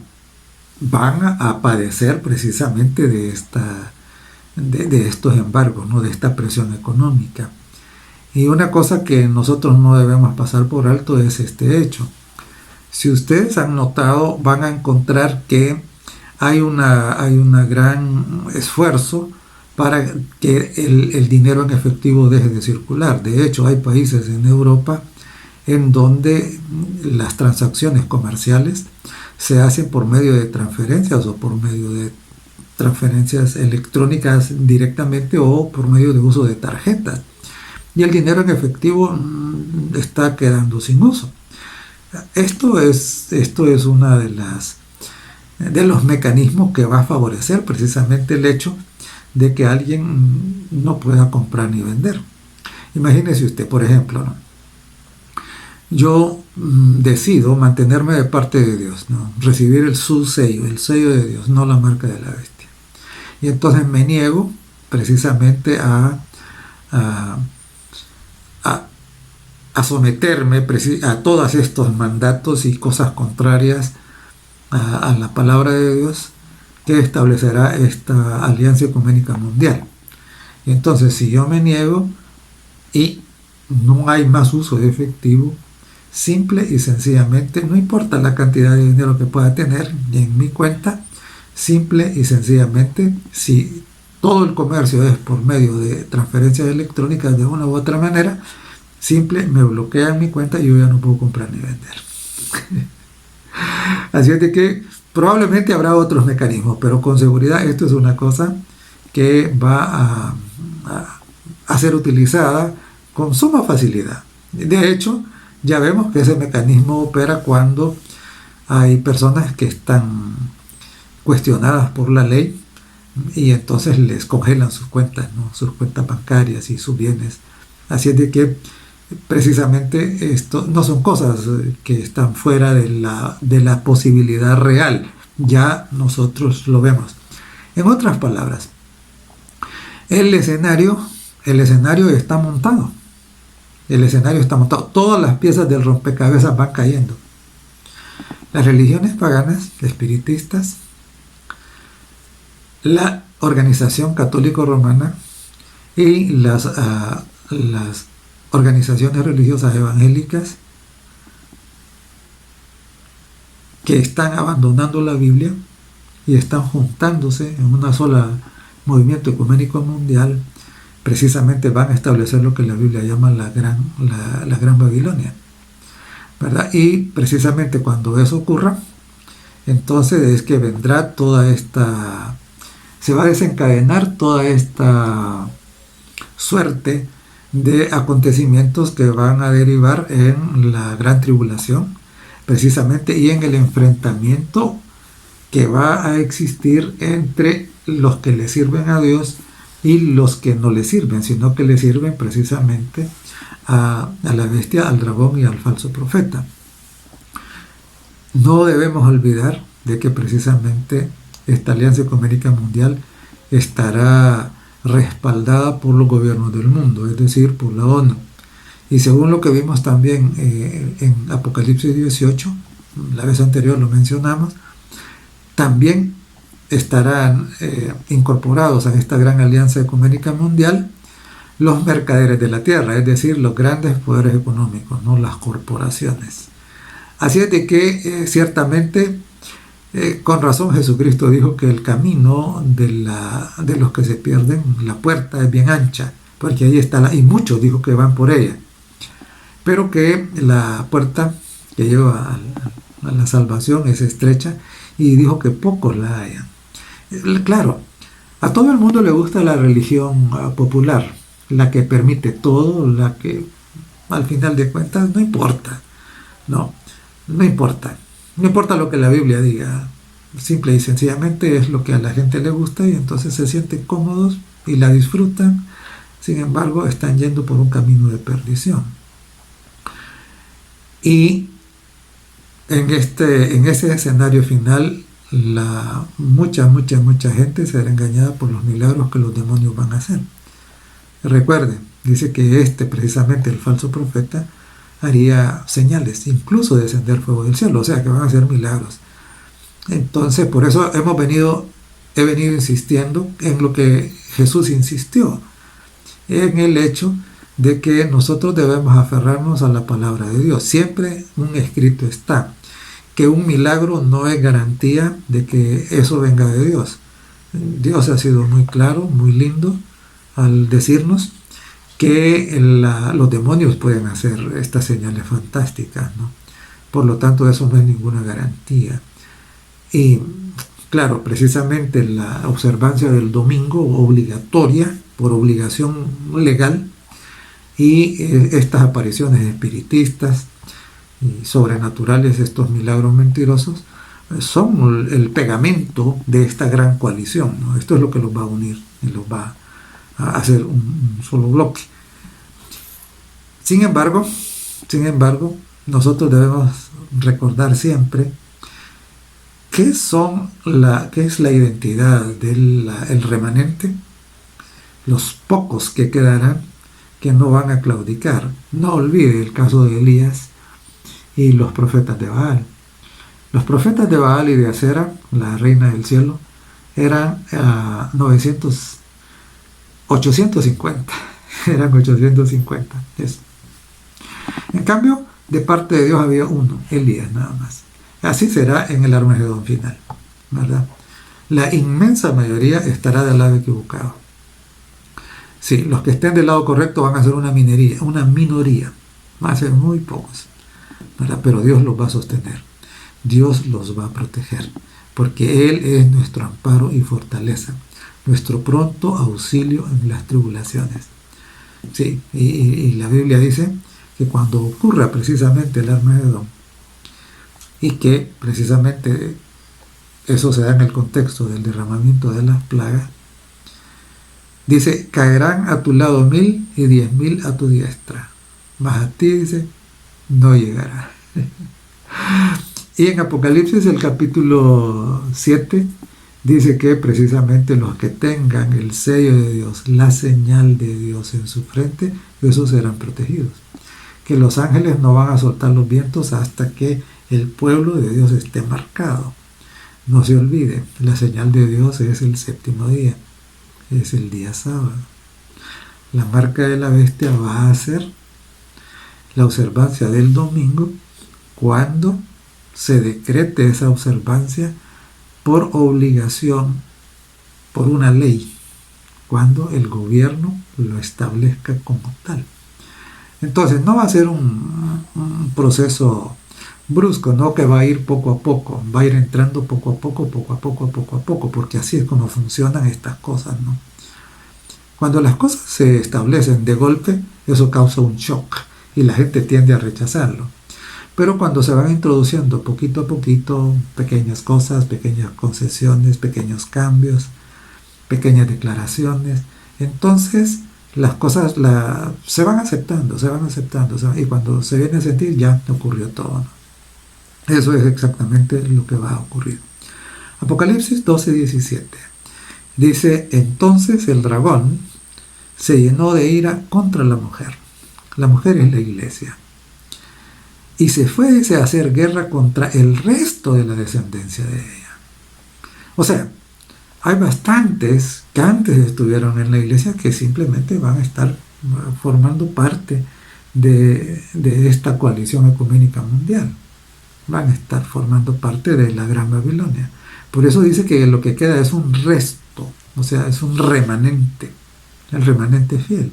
van a padecer precisamente de estos embargos, ¿no? De esta presión económica. Y una cosa que nosotros no debemos pasar por alto es este hecho. Si ustedes han notado, van a encontrar que hay un gran esfuerzo para que el dinero en efectivo deje de circular. De hecho, hay países en Europa en donde las transacciones comerciales se hacen por medio de transferencias o por medio de transferencias electrónicas directamente o por medio de uso de tarjetas. Y el dinero en efectivo está quedando sin uso. Esto es una de los mecanismos que va a favorecer precisamente el hecho de que alguien no pueda comprar ni vender. Imagínese usted, por ejemplo, ¿no? Yo decido mantenerme de parte de Dios, ¿no? Recibir su sello, el sello de Dios, no la marca de la bestia. Y entonces me niego precisamente a someterme a todos estos mandatos y cosas contrarias a la palabra de Dios que establecerá esta alianza ecuménica mundial. Y entonces, si yo me niego y no hay más uso de efectivo, simple y sencillamente, no importa la cantidad de dinero que pueda tener en mi cuenta, simple y sencillamente, si todo el comercio es por medio de transferencias electrónicas de una u otra manera, simple, me bloquean mi cuenta y yo ya no puedo comprar ni vender. Así es de que probablemente habrá otros mecanismos, pero con seguridad esto es una cosa que va a ser utilizada con suma facilidad. De hecho, ya vemos que ese mecanismo opera cuando hay personas que están cuestionadas por la ley y entonces les congelan sus cuentas, ¿no? Sus cuentas bancarias y sus bienes. Así es de que precisamente esto no son cosas que están fuera de la posibilidad real. Ya nosotros lo vemos. En otras palabras, el escenario está montado. El escenario está montado. Todas las piezas del rompecabezas van cayendo. Las religiones paganas, espiritistas, la organización católico-romana y las organizaciones religiosas evangélicas que están abandonando la Biblia y están juntándose en una sola movimiento ecuménico mundial, precisamente van a establecer lo que la Biblia llama la gran Babilonia, ¿verdad? Y precisamente cuando eso ocurra, entonces es que vendrá se va a desencadenar toda esta suerte de acontecimientos que van a derivar en la gran tribulación, precisamente, y en el enfrentamiento que va a existir entre los que le sirven a Dios y los que no le sirven, sino que le sirven precisamente a la bestia, al dragón y al falso profeta. no debemos olvidar de que precisamente esta Alianza Ecuménica Mundial estará respaldada por los gobiernos del mundo, es decir, por la ONU. Y según lo que vimos también en Apocalipsis 18, la vez anterior lo mencionamos, también estarán incorporados a esta gran Alianza Ecuménica Mundial los mercaderes de la tierra, es decir, los grandes poderes económicos, no las corporaciones. Así es de que ciertamente, con razón Jesucristo dijo que el camino de los que se pierden, la puerta es bien ancha, porque ahí está, y muchos dijo que van por ella, pero que la puerta que lleva a la salvación es estrecha, y dijo que pocos la hayan. Claro, a todo el mundo le gusta la religión popular, la que permite todo, la que al final de cuentas no importa, no importa lo que la Biblia diga, simple y sencillamente es lo que a la gente le gusta y entonces se sienten cómodos y la disfrutan. Sin embargo, están yendo por un camino de perdición. Y en ese escenario final, mucha gente será engañada por los milagros que los demonios van a hacer. Recuerden, dice que precisamente el falso profeta, haría señales, incluso descender fuego del cielo, o sea que van a hacer milagros. Entonces, por eso he venido insistiendo en lo que Jesús insistió, en el hecho de que nosotros debemos aferrarnos a la palabra de Dios. Siempre un escrito está, que un milagro no es garantía de que eso venga de Dios. Dios ha sido muy claro, muy lindo, al decirnos que los demonios pueden hacer estas señales fantásticas, ¿no? Por lo tanto, eso no es ninguna garantía. Y claro, precisamente la observancia del domingo obligatoria, por obligación legal, y estas apariciones espiritistas y sobrenaturales, estos milagros mentirosos, son el pegamento de esta gran coalición, ¿no? Esto es lo que los va a unir y los va a hacer un solo bloque. Sin embargo, nosotros debemos recordar siempre qué es la identidad del remanente, los pocos que quedarán, que no van a claudicar. No olvide el caso de Elías y los profetas de Baal. Los profetas de Baal y de Acera, la reina del cielo, eran 850. Eran 850. Eso. En cambio, de parte de Dios había uno, Elías nada más. Así será en el Armagedón final, ¿verdad? La inmensa mayoría estará del lado equivocado. Sí, los que estén del lado correcto van a ser una minoría, van a ser muy pocos, ¿verdad? Pero Dios los va a sostener, Dios los va a proteger, porque Él es nuestro amparo y fortaleza, nuestro pronto auxilio en las tribulaciones. Sí, y la Biblia dice que cuando ocurra precisamente el Armagedón, y que precisamente eso se da en el contexto del derramamiento de las plagas, dice, caerán a tu lado 1000 y 10.000 a tu diestra, mas a ti, dice, no llegará. Y en Apocalipsis, el capítulo 7, dice que precisamente los que tengan el sello de Dios, la señal de Dios en su frente, esos serán protegidos. Que los ángeles no van a soltar los vientos hasta que el pueblo de Dios esté marcado. No se olvide, la señal de Dios es el séptimo día, es el día sábado. La marca de la bestia va a ser la observancia del domingo, cuando se decrete esa observancia por obligación, por una ley, cuando el gobierno lo establezca como tal. Entonces no va a ser un proceso brusco, no, que va a ir poco a poco, va a ir entrando poco a poco, porque así es como funcionan estas cosas, ¿no? Cuando las cosas se establecen de golpe, eso causa un shock y la gente tiende a rechazarlo. Pero cuando se van introduciendo poquito a poquito, pequeñas cosas, pequeñas concesiones, pequeños cambios, pequeñas declaraciones, entonces las cosas se van aceptando, y cuando se viene a sentir ya ocurrió todo, ¿no? Eso es exactamente lo que va a ocurrir. Apocalipsis 12:17 dice: entonces el dragón se llenó de ira contra la mujer. La mujer es la iglesia. Y se fue a hacer guerra contra el resto de la descendencia de ella. O sea, hay bastantes que antes estuvieron en la iglesia que simplemente van a estar formando parte de esta coalición ecuménica mundial. Van a estar formando parte de la Gran Babilonia. Por eso dice que lo que queda es un resto, o sea, es un remanente, el remanente fiel.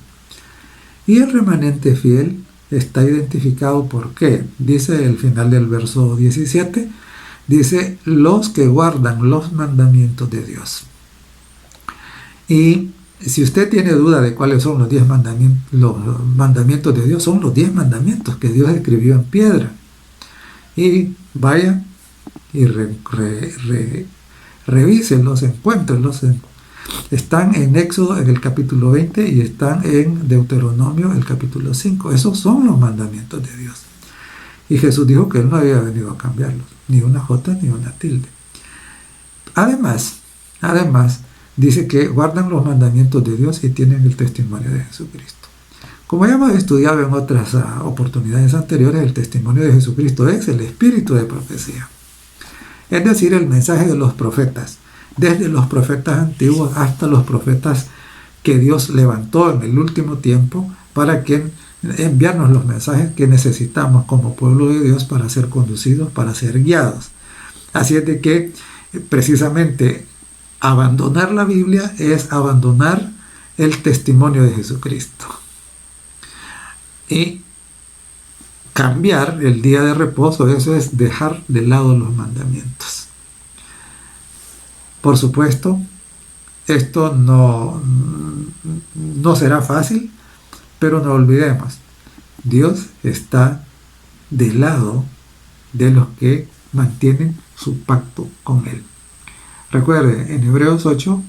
Y el remanente fiel está identificado por qué. Dice el final del verso 17, dice: los que guardan los mandamientos de Dios. Y si usted tiene duda de cuáles son los 10 mandamientos, los mandamientos de Dios, son los 10 mandamientos que Dios escribió en piedra. Y vaya y revísenlos, encuéntrenlos. Están en Éxodo en el capítulo 20 y están en Deuteronomio el capítulo 5. Esos son los mandamientos de Dios. Y Jesús dijo que Él no había venido a cambiarlos, ni una jota ni una tilde. Además, dice que guardan los mandamientos de Dios y tienen el testimonio de Jesucristo. Como ya hemos estudiado en otras oportunidades anteriores, el testimonio de Jesucristo es el espíritu de profecía. Es decir, el mensaje de los profetas, desde los profetas antiguos hasta los profetas que Dios levantó en el último tiempo para que enviarnos los mensajes que necesitamos como pueblo de Dios para ser conducidos, para ser guiados. Así es de que precisamente abandonar la Biblia es abandonar el testimonio de Jesucristo. Y cambiar el día de reposo, eso es dejar de lado los mandamientos. Por supuesto, esto no será fácil, pero no olvidemos, Dios está del lado de los que mantienen su pacto con Él. Recuerde, en Hebreos 8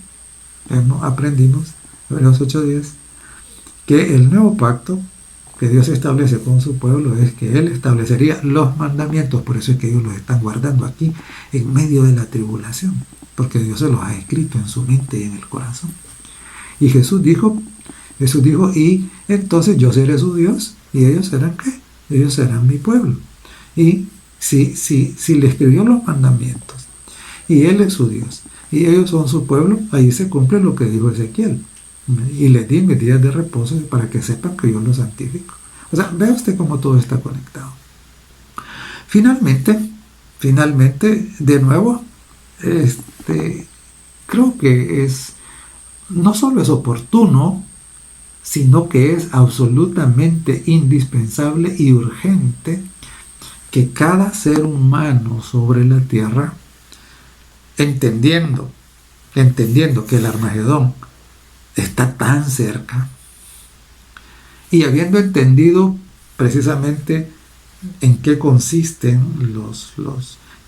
aprendimos, Hebreos 8:10, que el nuevo pacto que Dios establece con su pueblo es que Él establecería los mandamientos. Por eso es que ellos los están guardando aquí en medio de la tribulación, porque Dios se los ha escrito en su mente y en el corazón. Y Jesús dijo, y entonces yo seré su Dios y ellos serán ¿qué? Ellos serán mi pueblo. Y si le escribió los mandamientos y Él es su Dios y ellos son su pueblo, ahí se cumple lo que dijo Ezequiel: y les di mis días de reposo para que sepan que yo los santifico. O sea, vea usted cómo todo está conectado. Finalmente, de nuevo, creo que no solo es oportuno, sino que es absolutamente indispensable y urgente que cada ser humano sobre la tierra, entendiendo que el Armagedón está tan cerca, y habiendo entendido precisamente en qué consisten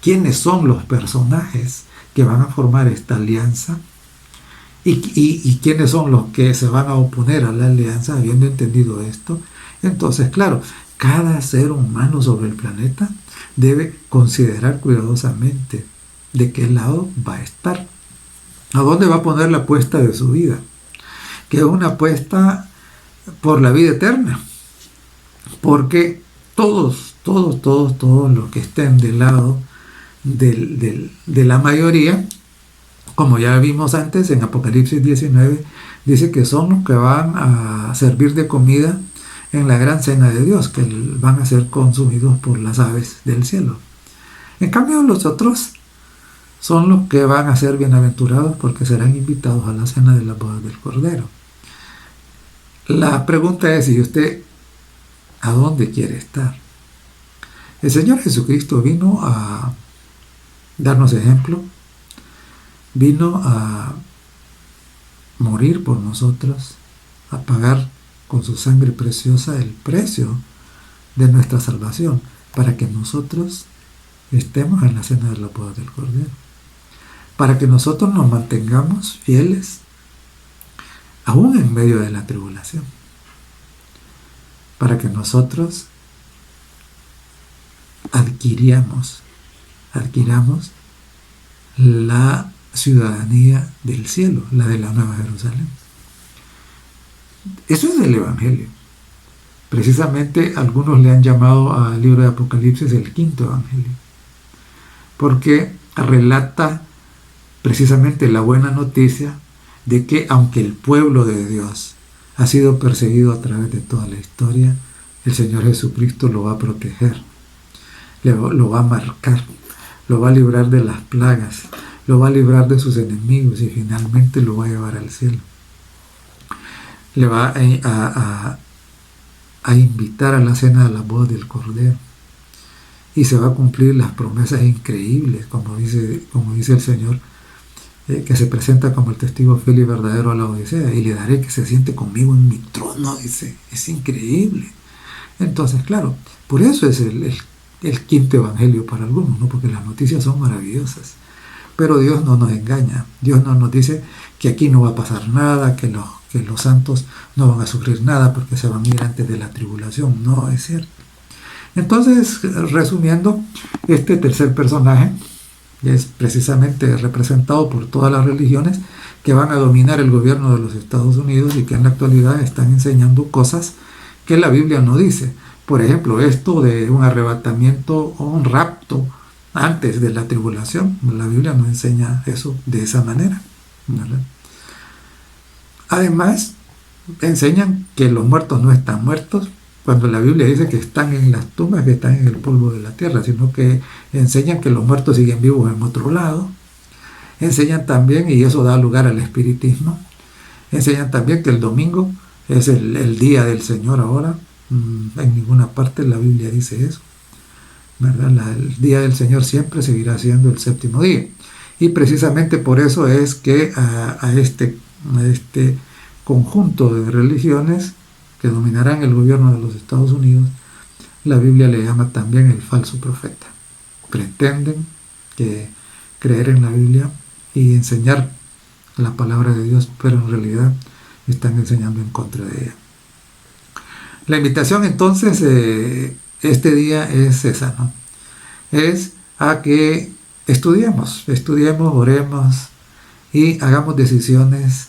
quiénes son los personajes que van a formar esta alianza y quiénes son los que se van a oponer a la alianza, habiendo entendido esto, entonces, claro, cada ser humano sobre el planeta debe considerar cuidadosamente de qué lado va a estar, a dónde va a poner la apuesta de su vida, que es una apuesta por la vida eterna, porque todos los que estén del lado de la mayoría, como ya vimos antes en Apocalipsis 19, dice que son los que van a servir de comida en la gran cena de Dios, que van a ser consumidos por las aves del cielo. En cambio, los otros son los que van a ser bienaventurados porque serán invitados a la cena de las bodas del Cordero. La pregunta es, ¿y usted a dónde quiere estar? El Señor Jesucristo vino a darnos ejemplo, vino a morir por nosotros, a pagar con su sangre preciosa el precio de nuestra salvación, para que nosotros estemos en la cena de la boda del Cordero, para que nosotros nos mantengamos fieles aún en medio de la tribulación, para que nosotros adquiramos adquiramos la ciudadanía del cielo, la de la Nueva Jerusalén. Eso es el Evangelio. Precisamente algunos le han llamado al libro de Apocalipsis el quinto Evangelio, porque relata precisamente la buena noticia de que aunque el pueblo de Dios ha sido perseguido a través de toda la historia, el Señor Jesucristo lo va a proteger, lo va a marcar, lo va a librar de las plagas, lo va a librar de sus enemigos y finalmente lo va a llevar al cielo. Le va a invitar a la cena de la boda del Cordero y se va a cumplir las promesas increíbles, como dice el Señor, que se presenta como el testigo fiel y verdadero a la Odisea, y le daré que se siente conmigo en mi trono, dice. Es increíble. Entonces, claro, por eso es el quinto evangelio para algunos, ¿no? Porque las noticias son maravillosas. Pero Dios no nos engaña. Dios no nos dice que aquí no va a pasar nada, que los santos no van a sufrir nada porque se van a ir antes de la tribulación. No es cierto. Entonces, resumiendo, este tercer personaje es precisamente representado por todas las religiones que van a dominar el gobierno de los Estados Unidos y que en la actualidad están enseñando cosas que la Biblia no dice. Por ejemplo, esto de un arrebatamiento o un rapto antes de la tribulación. La Biblia no enseña eso de esa manera, ¿verdad? Además, enseñan que los muertos no están muertos, cuando la Biblia dice que están en las tumbas, que están en el polvo de la tierra, sino que enseñan que los muertos siguen vivos en otro lado. Enseñan también, y eso da lugar al espiritismo, enseñan también que el domingo es el día del Señor ahora. En ninguna parte la Biblia dice eso, ¿verdad? El día del Señor siempre seguirá siendo el séptimo día. Y precisamente por eso es que a este conjunto de religiones que dominarán el gobierno de los Estados Unidos, la Biblia le llama también el falso profeta. Pretenden creer en la Biblia y enseñar la palabra de Dios, pero en realidad están enseñando en contra de ella. La invitación entonces este día es esa, ¿no? Es a que estudiemos, oremos y hagamos decisiones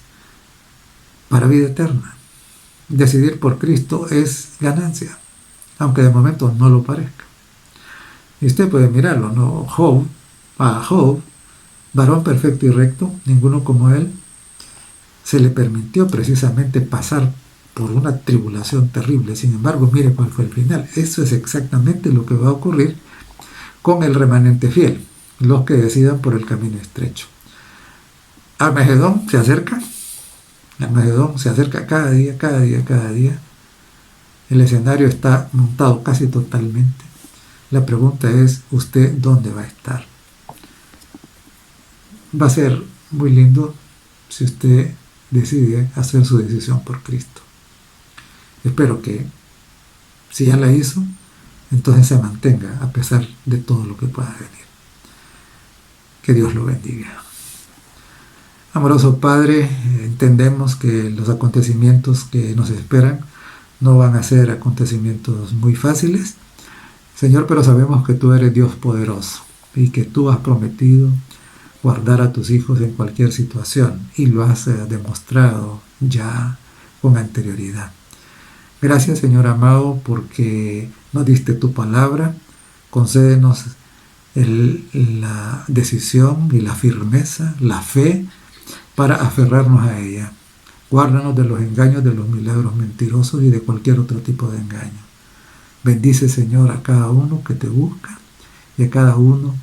para vida eterna. Decidir por Cristo es ganancia, aunque de momento no lo parezca. Y usted puede mirarlo, ¿no? Job, varón perfecto y recto, ninguno como él, se le permitió precisamente pasar por una tribulación terrible. Sin embargo, mire cuál fue el final. Eso es exactamente lo que va a ocurrir con el remanente fiel, los que decidan por el camino estrecho. Armagedón se acerca. Armagedón se acerca cada día. El escenario está montado casi totalmente. La pregunta es, ¿usted dónde va a estar? Va a ser muy lindo si usted decide hacer su decisión por Cristo. Espero que, si ya la hizo, entonces se mantenga a pesar de todo lo que pueda venir. Que Dios lo bendiga. Amoroso Padre, entendemos que los acontecimientos que nos esperan no van a ser acontecimientos muy fáciles, Señor, pero sabemos que tú eres Dios poderoso y que tú has prometido guardar a tus hijos en cualquier situación y lo has demostrado ya con anterioridad. Gracias, Señor amado, porque nos diste tu palabra. Concédenos la decisión y la firmeza, la fe, para aferrarnos a ella. Guárdanos de los engaños, de los milagros mentirosos y de cualquier otro tipo de engaño. Bendice, Señor, a cada uno que te busca y a cada uno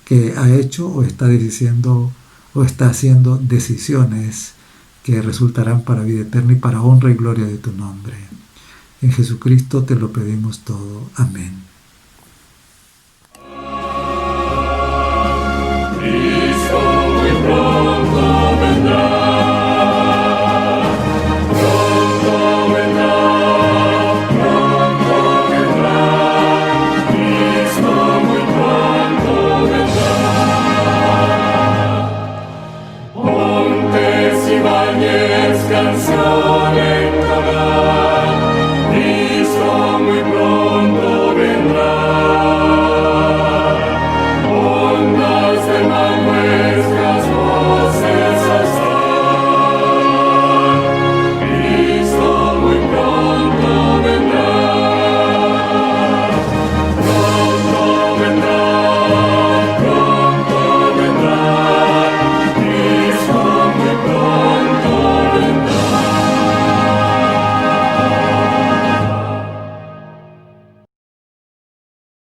que ha hecho o está diciendo o está haciendo decisiones que resultarán para vida eterna y para honra y gloria de tu nombre. En Jesucristo te lo pedimos todo. Amén.